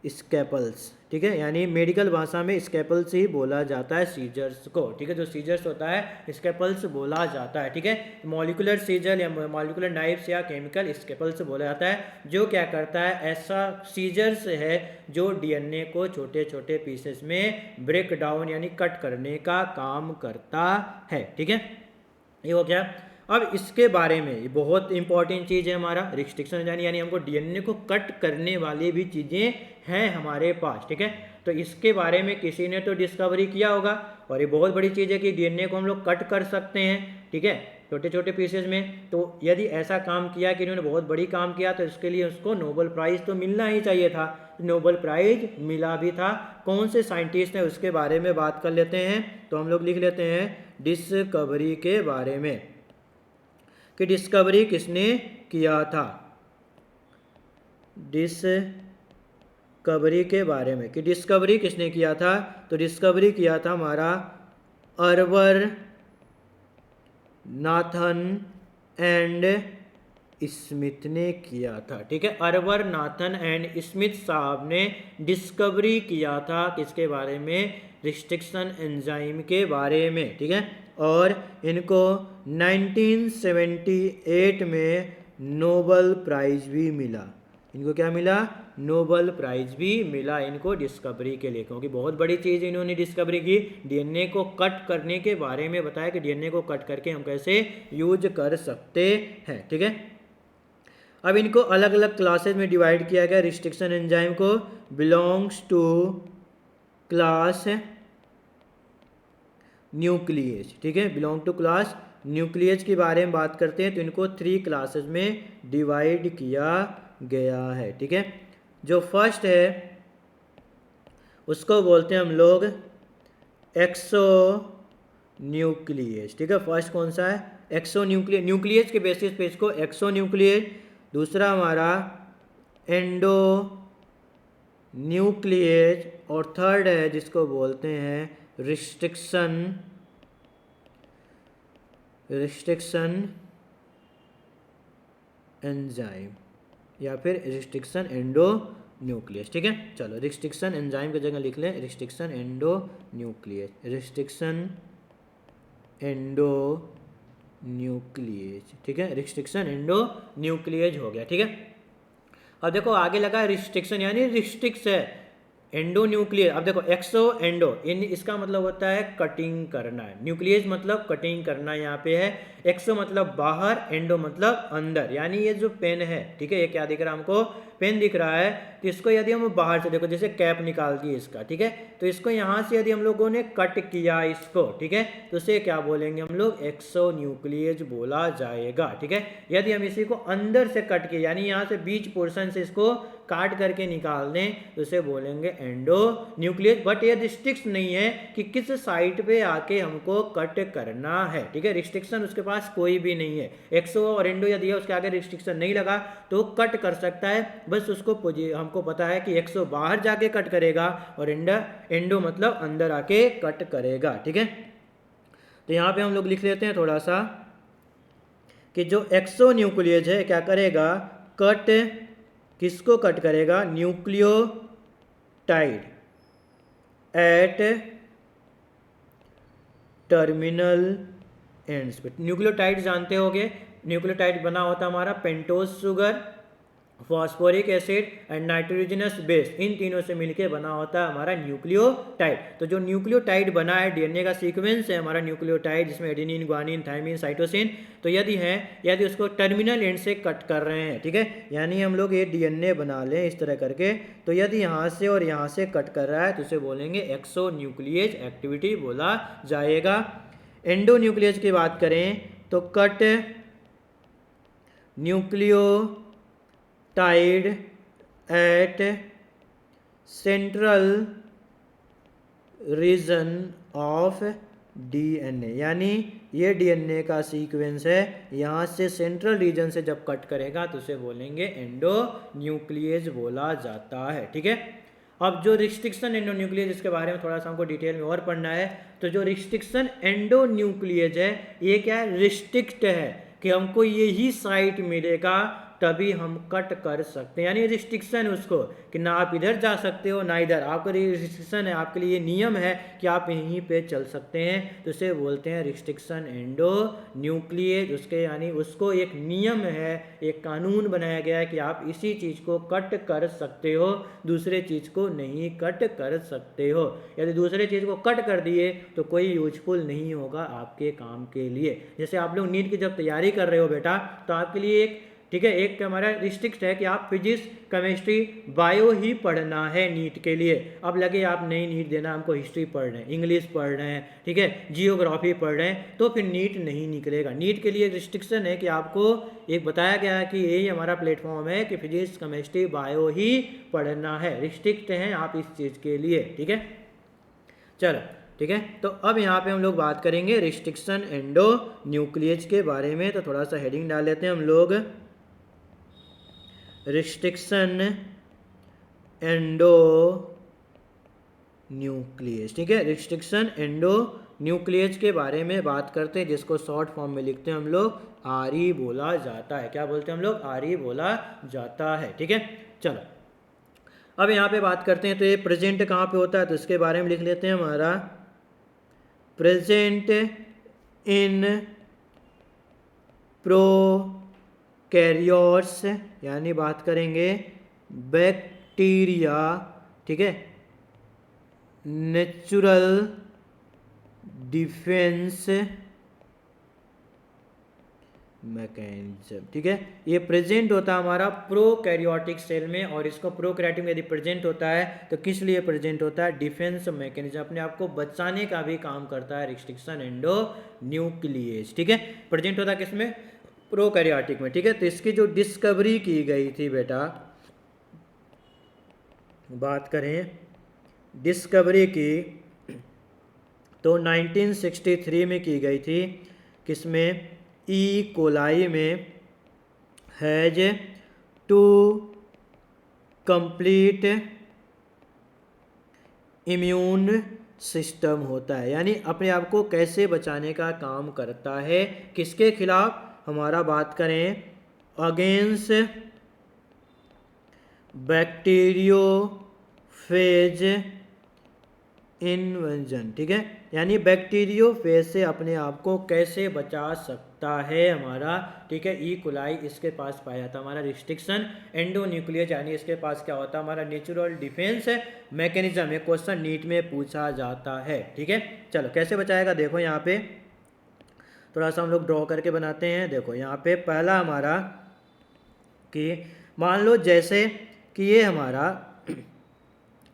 स्कैपल्स, ठीक है, यानी मेडिकल भाषा में स्कैपल्स ही बोला जाता है सीजर्स को, ठीक है। जो सीजर्स होता है स्कैपल्स बोला जाता है, ठीक है। मॉलिक्यूलर सीजर या मॉलिक्यूलर नाइफ्स या केमिकल स्कैपल्स बोला जाता है, जो क्या करता है, ऐसा सीजर्स है जो डीएनए को छोटे छोटे पीसेस में ब्रेक डाउन यानी कट करने का काम करता है, ठीक है। ये हो गया। अब इसके बारे में ये बहुत इंपॉर्टेंट चीज़ है हमारा रिस्ट्रिक्शन यानी हमको डीएनए को कट करने वाली भी चीज़ें हैं हमारे पास, ठीक है। तो इसके बारे में किसी ने तो डिस्कवरी किया होगा, और ये बहुत बड़ी चीज़ है कि डीएनए को हम लोग कट कर सकते हैं, ठीक है, छोटे छोटे पीसेज में। तो यदि ऐसा काम किया कि इन्होंने बहुत बड़ी काम किया तो इसके लिए उसको नोबेल प्राइज़ तो मिलना ही चाहिए था, नोबेल प्राइज़ मिला भी था। कौन से साइंटिस्ट हैं उसके बारे में बात कर लेते हैं। तो हम लोग लिख लेते हैं डिस्कवरी के बारे में कि डिस्कवरी किसने किया था, डिस्कवरी के बारे में कि डिस्कवरी किसने किया था। तो डिस्कवरी किया था हमारा अर्वर नाथन एंड स्मिथ ने किया था, ठीक है। अर्वर नाथन एंड स्मिथ साहब ने डिस्कवरी किया था किसके बारे में, रिस्ट्रिक्शन एंजाइम के बारे में, ठीक है। और इनको 1978 में नोबेल प्राइज़ भी मिला। इनको क्या मिला, नोबेल प्राइज़ भी मिला इनको डिस्कवरी के लिए, क्योंकि बहुत बड़ी चीज़ इन्होंने डिस्कवरी की, डीएनए को कट करने के बारे में बताया कि डीएनए को कट करके हम कैसे यूज कर सकते हैं, ठीक है। अब इनको अलग अलग क्लासेस में डिवाइड किया गया। रिस्ट्रिक्शन एंजाइम को बिलोंग्स टू क्लास न्यूक्लियेज, ठीक है, बिलोंग टू क्लास न्यूक्लियेज के बारे में बात करते हैं। तो इनको 3 क्लासेस में डिवाइड किया गया है, ठीक है। जो फर्स्ट है उसको बोलते हैं हम लोग एक्सो न्यूक्लियेज, ठीक है। फर्स्ट कौन सा है, एक्सो न्यूक्लियेज, न्यूक्लियेज के बेसिस पे इसको एक्सो न्यूक्लियेज। दूसरा हमारा एंडो न्यूक्लियेज, और थर्ड है जिसको बोलते हैं रिस्ट्रिक्शन एंजाइम या फिर रिस्ट्रिक्शन एंडो न्यूक्लियस, ठीक है। चलो रिस्ट्रिक्शन एंजाइम की जगह लिख लें restriction endo nucleus, restriction endo nucleus, ठीक है, रिस्ट्रिक्शन एंडो न्यूक्लियस हो गया, ठीक है। अब देखो आगे लगा रिस्ट्रिक्शन यानी रिस्ट्रिक्स है एंडो न्यूक्लियस, अब देखो एक्सो एंडो इन इसका मतलब होता है कटिंग करना है, न्यूक्लियस मतलब कटिंग करना यहाँ पे है, एक्सो मतलब बाहर, एंडो मतलब अंदर। यानी ये जो पेन है, ठीक है, ये क्या दिख रहा है हमको, पेन दिख रहा है, तो इसको यदि हम बाहर से देखो, जैसे कैप निकाल दी इसका, ठीक है, तो इसको यहाँ से यदि हम लोगों ने कट किया इसको, ठीक है, तो उसे क्या बोलेंगे हम लोग, एक्सो न्यूक्लियस बोला जाएगा, ठीक है। यदि हम इसी को अंदर से कट किए, यानी यहाँ से बीच पोर्शन से इसको काट करके निकाल दें, तो उसे बोलेंगे एंडो न्यूक्लियस। बट ये रिस्ट्रिक्शन नहीं है कि किस साइट पे आके हमको कट करना है, ठीक है, रिस्ट्रिक्शन उसके पास कोई भी नहीं है। एक्सो और एंडो यदि है उसके आगे रिस्ट्रिक्शन नहीं लगा तो कट कर सकता है, बस उसको हमको पता है कि एक्सो बाहर जाके कट करेगा और एंडो मतलब अंदर आके कट करेगा, ठीक है। तो यहाँ पे हम लोग लिख लेते हैं थोड़ा सा कि जो एक्सो न्यूक्लियस है क्या करेगा, कट, किसको कट करेगा, न्यूक्लियोटाइड एट टर्मिनल एंड्स पे। न्यूक्लियोटाइड जानते होगे, न्यूक्लियोटाइड बना होता हमारा pentose sugar, phosphoric acid and nitrogenous base, इन तीनों से मिलकर बना होता है हमारा न्यूक्लियोटाइड। तो जो न्यूक्लियोटाइड बना है, डीएनए का सीक्वेंस है हमारा न्यूक्लियोटाइड, जिसमें एडेनिन, गुआनिन, थाइमिन, साइटोसिन, तो यदि उसको टर्मिनल एंड से कट कर रहे हैं, ठीक है, यानी हम लोग ये डीएनए बना लें इस तरह करके, तो यदि यहाँ से और यहाँ से कट कर रहा है तो उसे बोलेंगे एक्सो न्यूक्लियस एक्टिविटी बोला जाएगा। एंडो न्यूक्लियस की बात करें तो cut nucleotide eight central region of DNA, यानी ये डीएनए का सीक्वेंस है, यहाँ से सेंट्रल रीजन से जब कट करेगा तो उसे बोलेंगे एंडो न्यूक्लियस बोला जाता है, ठीक है। अब जो रिस्ट्रिक्शन एंडो न्यूक्लियस, इसके बारे में थोड़ा सा हमको डिटेल में और पढ़ना है। तो जो रिस्ट्रिक्शन एंडो न्यूक्लियस है, ये क्या है, रिस्ट्रिक्ट है कि हमको यही साइट मिलेगा तभी हम कट कर सकते हैं, यानी रिस्ट्रिक्शन है उसको कि ना आप इधर जा सकते हो ना इधर, आपका रिस्ट्रिक्शन है, आपके लिए नियम है कि आप यहीं पे चल सकते हैं, तो उसे बोलते हैं रिस्ट्रिक्शन एंडो न्यूक्लियस। उसके यानी उसको एक नियम है, एक कानून बनाया गया है कि आप इसी चीज़ को कट कर सकते हो, दूसरे चीज़ को नहीं कट कर सकते हो। यदि दूसरे चीज़ को कट कर दिए तो कोई यूजफुल नहीं होगा आपके काम के लिए। जैसे आप लोग नीट की जब तैयारी कर रहे हो बेटा, तो आपके लिए एक, ठीक है, एक हमारा रिस्ट्रिक्ट है कि आप फिजिक्स, केमिस्ट्री, बायो ही पढ़ना है नीट के लिए। अब लगे आप नहीं नीट देना, हमको हिस्ट्री पढ़ रहे हैं, इंग्लिश पढ़ रहे हैं, ठीक है, जियोग्राफी पढ़ रहे हैं, तो फिर नीट नहीं निकलेगा। नीट के लिए रिस्ट्रिक्शन है कि आपको एक बताया गया है कि यही हमारा प्लेटफॉर्म है कि फिजिक्स, केमिस्ट्री, बायो ही पढ़ना है, रिस्ट्रिक्ट हैं आप इस चीज़ के लिए, ठीक है। चलो ठीक है, तो अब यहाँ पे हम लोग बात करेंगे रिस्ट्रिक्शन एंडो न्यूक्लियस के बारे में। तो थोड़ा सा हेडिंग डाल लेते हैं हम लोग, रिस्ट्रिक्शन एंडो न्यूक्लियस, ठीक है, रिस्ट्रिक्शन एंडो न्यूक्लियस के बारे में बात करते हैं, जिसको शॉर्ट फॉर्म में लिखते हैं हम लोग आरई बोला जाता है। क्या बोलते हैं हम लोग, आरई बोला जाता है, ठीक है। चलो अब यहाँ पे बात करते हैं, तो ये प्रेजेंट कहाँ पे होता है, तो इसके बारे में लिख लेते हैं हमारा प्रेजेंट इन प्रोकैरियोट्स, यानी बात करेंगे बैक्टीरिया, ठीक है, नेचुरल डिफेंस मैकेनिज्म, ठीक है, ये प्रेजेंट होता है हमारा प्रोकैरियोटिक सेल में, और इसको प्रोकैरियोटिक में यदि प्रेजेंट होता है तो किस लिए प्रेजेंट होता है, डिफेंस मैकेनिज्म, अपने आप को बचाने का भी काम करता है रिस्ट्रिक्शन एंडो न्यूक्लियस, ठीक है, प्रेजेंट होता है किसमें, प्रोकैरियोटिक में, ठीक है। तो इसकी जो डिस्कवरी की गई थी बेटा, बात करें डिस्कवरी की, तो 1963 में की गई थी, किसमें, ई कोलाई में, has to complete immune system होता है, यानी अपने आप को कैसे बचाने का काम करता है, किसके खिलाफ, हमारा बात करें अगेंस्ट बैक्टीरियोफेज इन्वेंशन, ठीक है, यानी बैक्टीरियोफेज से अपने आप को कैसे बचा सकता है हमारा, ठीक है, ई कोलाई इसके पास पाया जाता है हमारा रिस्ट्रिक्शन एंडोन्यूक्लियस, यानी इसके पास क्या होता है हमारा नेचुरल डिफेंस मैकेनिज्म। ये क्वेश्चन नीट में पूछा जाता है, ठीक है। चलो कैसे बचाएगा, देखो यहाँ पे थोड़ा सा हम लोग ड्रॉ करके बनाते हैं। देखो यहाँ पे पहला हमारा कि मान लो जैसे कि ये हमारा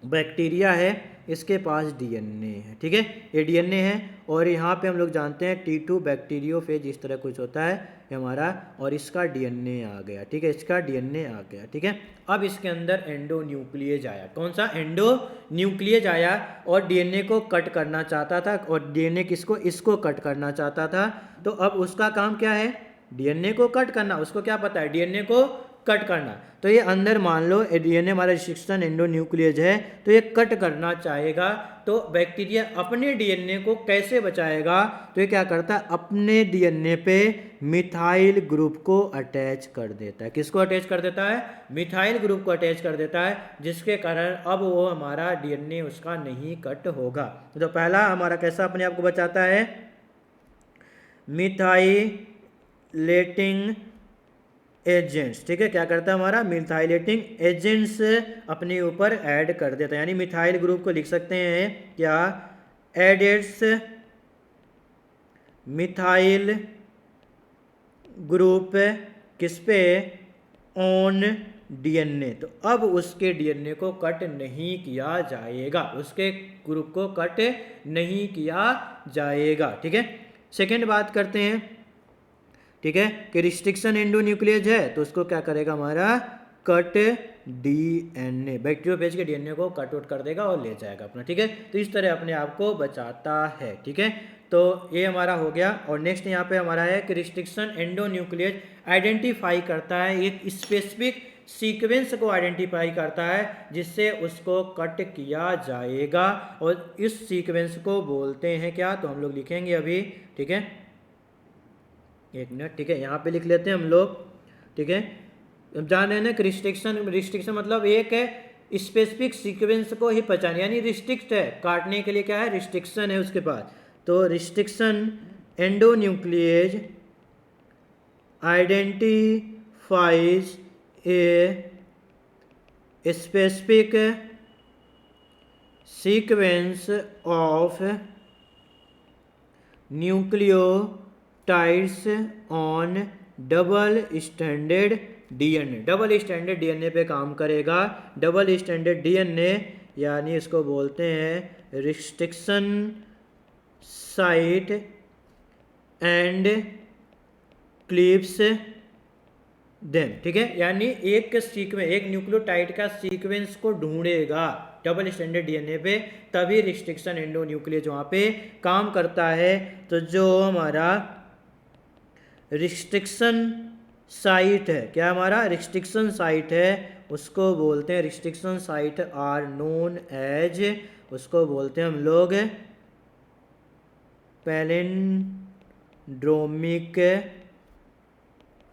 बैक्टीरिया है, इसके पास डीएनए है, ठीक है, ये डीएनए है, और यहाँ पे हम लोग जानते हैं T2 बैक्टीरियोफेज इस तरह कुछ होता है ये हमारा, और इसका डीएनए आ गया, ठीक है, इसका डीएनए आ गया, ठीक है। अब इसके अंदर एंडोन्यूक्लियस आया, कौन सा एंडोन्यूक्लियस आया, और डीएनए को कट करना चाहता था, और डीएनए किसको, इसको कट करना चाहता था। तो अब उसका काम क्या है, डीएनए को कट करना, उसको क्या पता है, डीएनए को कट करना। तो ये अंदर मान लो डीएनए हमारा रिस्ट्रिक्शन एंडोन्यूक्लियस है, तो ये कट करना चाहेगा, तो बैक्टीरिया अपने डीएनए को कैसे बचाएगा, तो ये क्या करता है, अपने डीएनए पे मिथाइल ग्रुप को अटैच कर देता है। किसको अटैच कर देता है, मिथाइल ग्रुप को अटैच कर देता है, जिसके कारण अब वो हमारा डीएनए उसका नहीं कट होगा। तो पहला हमारा कैसा अपने आप को बचाता है, मिथाइलेटिंग एजेंट्स, ठीक है, क्या करता है हमारा मिथाइलेटिंग एजेंट्स अपने ऊपर ऐड कर देता है, यानी मिथाइल ग्रुप को लिख सकते हैं क्या, एडेड्स मिथाइल ग्रुप किस पे, ऑन डीएनए। तो अब उसके डीएनए को कट नहीं किया जाएगा, उसके ग्रुप को कट नहीं किया जाएगा, ठीक है। सेकेंड बात करते हैं, ठीक है, कि रिस्ट्रिक्शन एंडोन्यूक्लियस है तो उसको क्या करेगा हमारा, कट डीएनए, बैक्टीरियोफेज के डीएनए को कट आउट कर देगा और ले जाएगा अपना, ठीक है। तो इस तरह अपने आप को बचाता है, ठीक है। तो ये हमारा हो गया। और नेक्स्ट यहाँ पे हमारा है कि रिस्ट्रिक्शन एंडोन्यूक्लियस आइडेंटिफाई करता है एक स्पेसिफिक सीक्वेंस को आइडेंटिफाई करता है जिससे उसको कट किया जाएगा, और इस सीक्वेंस को बोलते हैं क्या, तो हम लोग लिखेंगे अभी, ठीक है, एक मिनट, ठीक है, यहाँ पे लिख लेते हैं हम लोग, ठीक है। अब जान रहे हैं ना कि रिस्ट्रिक्शन मतलब एक है स्पेसिफिक सीक्वेंस को ही पहचान, यानी रिस्ट्रिक्ट है, काटने के लिए क्या है, रिस्ट्रिक्शन है उसके पास। तो restriction endonuclease identifies a specific sequence of nucleotides on double standard DNA. Double standard DNA पे काम करेगा। डबल स्टैंडर्ड डीएनए यानी इसको बोलते हैं restriction site and clips them, ठीक है, यानी एक न्यूक्लियोटाइड का सीक्वेंस को ढूंढेगा डबल स्टैंडर्ड डीएनए पे, तभी रिस्ट्रिक्शन एंडोन्यूक्लियस वहाँ पे काम करता है। तो जो हमारा रिस्ट्रिक्शन साइट है, क्या हमारा रिस्ट्रिक्शन साइट है, उसको बोलते हैं, restriction site are known as, उसको बोलते हैं हम लोग पैलिंड्रोमिक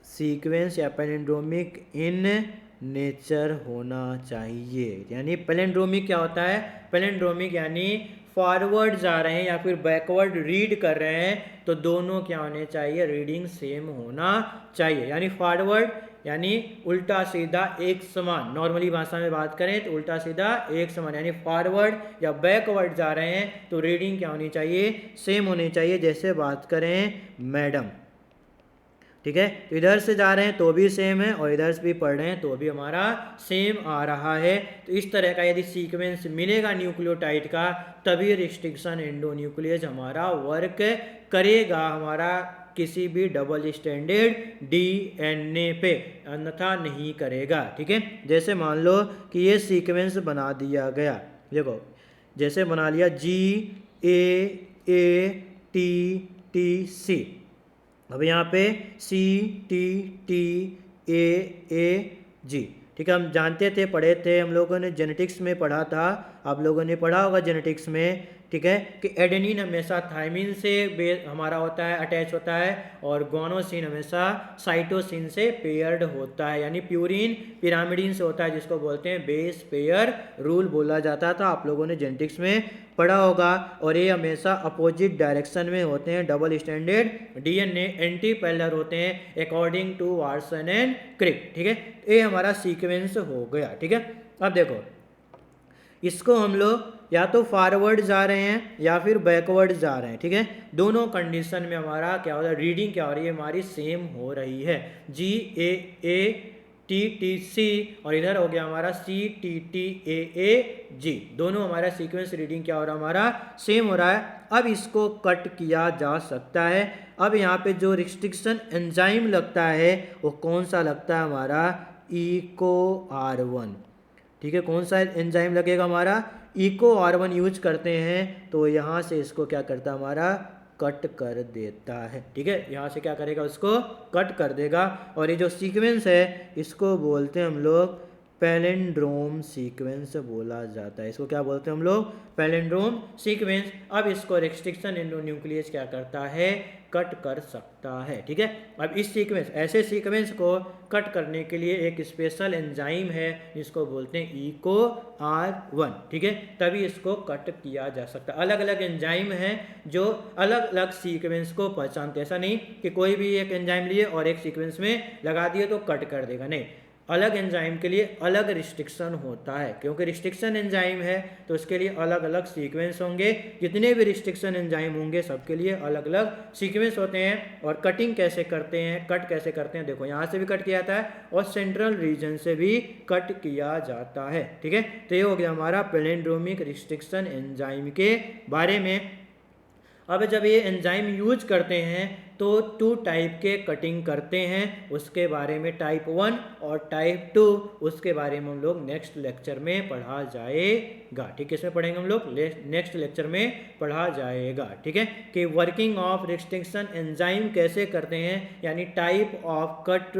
सीक्वेंस या पैलिंड्रोमिक इन नेचर होना चाहिए। यानी पैलिंड्रोमिक क्या होता है, पैलिंड्रोमिक यानी फॉरवर्ड जा रहे हैं या फिर बैकवर्ड रीड कर रहे हैं, तो दोनों क्या होने चाहिए, रीडिंग सेम होना चाहिए। यानी फॉरवर्ड यानी उल्टा सीधा एक समान, नॉर्मली भाषा में बात करें तो उल्टा सीधा एक समान, यानी फॉरवर्ड या बैकवर्ड जा रहे हैं तो रीडिंग क्या होनी चाहिए, सेम होनी चाहिए। जैसे बात करें मैडम, ठीक है, तो इधर से जा रहे हैं तो भी सेम है और इधर से भी पढ़ रहे हैं तो भी हमारा सेम आ रहा है। तो इस तरह का यदि सीक्वेंस मिलेगा न्यूक्लियोटाइड का, तभी रिस्ट्रिक्शन एंडोन्यूक्लियस हमारा वर्क करेगा हमारा किसी भी डबल स्टैंडर्ड डीएनए पे, अन्यथा नहीं करेगा, ठीक है। जैसे मान लो कि ये सीक्वेंस बना दिया गया, देखो जैसे बना लिया GAATTC, अब यहाँ पे CTTAAG, ठीक है, हम जानते थे, पढ़े थे, हम लोगों ने जेनेटिक्स में पढ़ा था, आप लोगों ने पढ़ा होगा जेनेटिक्स में ठीक है, कि एडेनिन हमेशा थायमिन से हमारा होता है, अटैच होता है, और गुआनोसिन हमेशा साइटोसिन से पेयर्ड होता है, यानी प्यूरिन पिरामिडिन से होता है, जिसको बोलते हैं बेस पेयर रूल बोला जाता था, आप लोगों ने जेनेटिक्स में पढ़ा होगा। और ये हमेशा अपोजिट डायरेक्शन में होते हैं, double standard DNA anti parallel होते हैं according to Watson and Crick, ठीक है। ये हमारा सीक्वेंस हो गया, ठीक है। अब देखो इसको हम लोग या तो फॉरवर्ड जा रहे हैं या फिर बैकवर्ड जा रहे हैं, ठीक है। दोनों कंडीशन में हमारा क्या हो रहा है, रीडिंग क्या हो रही है हमारी, सेम हो रही है। जी ए ए टी टी सी और इधर हो गया हमारा सी टी टी ए जी, दोनों हमारा सीक्वेंस रीडिंग क्या हो रहा है, हमारा सेम हो रहा है। अब इसको कट किया जा सकता है। अब यहाँ पे जो रिस्ट्रिक्शन एंजाइम लगता है वो कौन सा लगता है, हमारा इको R1, ठीक है। कौन सा एंजाइम लगेगा, हमारा इको R1 यूज करते हैं, तो यहाँ से इसको क्या करता है, हमारा कट कर देता है, ठीक है। यहाँ से क्या करेगा, उसको कट कर देगा। और ये जो सीक्वेंस है इसको बोलते हैं हम लोग पैलिंड्रोम सीक्वेंस बोला जाता है। इसको क्या बोलते हैं हम लोग, पैलिंड्रोम सीक्वेंस। अब इसको रिस्ट्रिक्शन एंडोन्यूक्लियस क्या करता है, कट कर सकता है, ठीक है। अब इस सीक्वेंस, ऐसे सीक्वेंस को कट करने के लिए एक स्पेशल एंजाइम है जिसको बोलते हैं इको R1, ठीक है, तभी इसको कट किया जा सकता है। अलग अलग एंजाइम हैं जो अलग अलग सीक्वेंस को पहचानते हैं। ऐसा नहीं कि कोई भी एक एंजाइम लिए और एक सीक्वेंस में लगा दिए तो कट कर देगा, नहीं, अलग एंजाइम के लिए अलग रिस्ट्रिक्शन होता है, क्योंकि रिस्ट्रिक्शन एंजाइम है तो उसके लिए अलग अलग सीक्वेंस होंगे। जितने भी रिस्ट्रिक्शन एंजाइम होंगे सबके लिए अलग अलग सीक्वेंस होते हैं। और कटिंग कैसे करते हैं, कट कैसे करते हैं, देखो यहाँ से भी कट किया जाता है और सेंट्रल रीजन से भी कट किया जाता है, ठीक है। तो ये हो गया हमारा पैलिंड्रोमिक रिस्ट्रिक्शन एंजाइम के बारे में। अब जब ये एंजाइम यूज करते हैं तो 2 टाइप के कटिंग करते हैं, उसके बारे में टाइप 1 और टाइप 2, उसके बारे में हम लोग नेक्स्ट लेक्चर में पढ़ा जाएगा, ठीक है। इसमें पढ़ेंगे हम लोग नेक्स्ट लेक्चर में पढ़ा जाएगा, ठीक है, कि वर्किंग ऑफ रिस्ट्रिक्शन एंजाइम कैसे करते हैं, यानी type of cut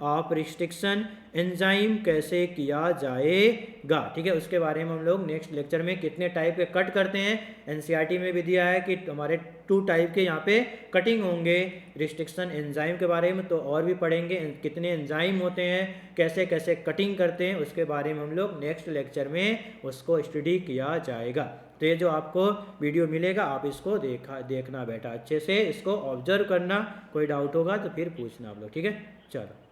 off restriction enzyme कैसे किया जाएगा, ठीक है। उसके बारे में हम लोग नेक्स्ट लेक्चर में कितने टाइप के कट करते हैं, एनसीईआरटी में भी दिया है कि हमारे 2 टाइप के यहाँ पे कटिंग होंगे। रिस्ट्रिक्शन एंजाइम के बारे में तो और भी पढ़ेंगे, कितने एंजाइम होते हैं, कैसे कैसे कटिंग करते हैं, उसके बारे में हम लोग नेक्स्ट लेक्चर में उसको स्टडी किया जाएगा। तो ये जो आपको वीडियो मिलेगा आप इसको देखना बेटा अच्छे से, इसको ऑब्जर्व करना, कोई डाउट होगा तो फिर पूछना आप लोग, ठीक है। चलो।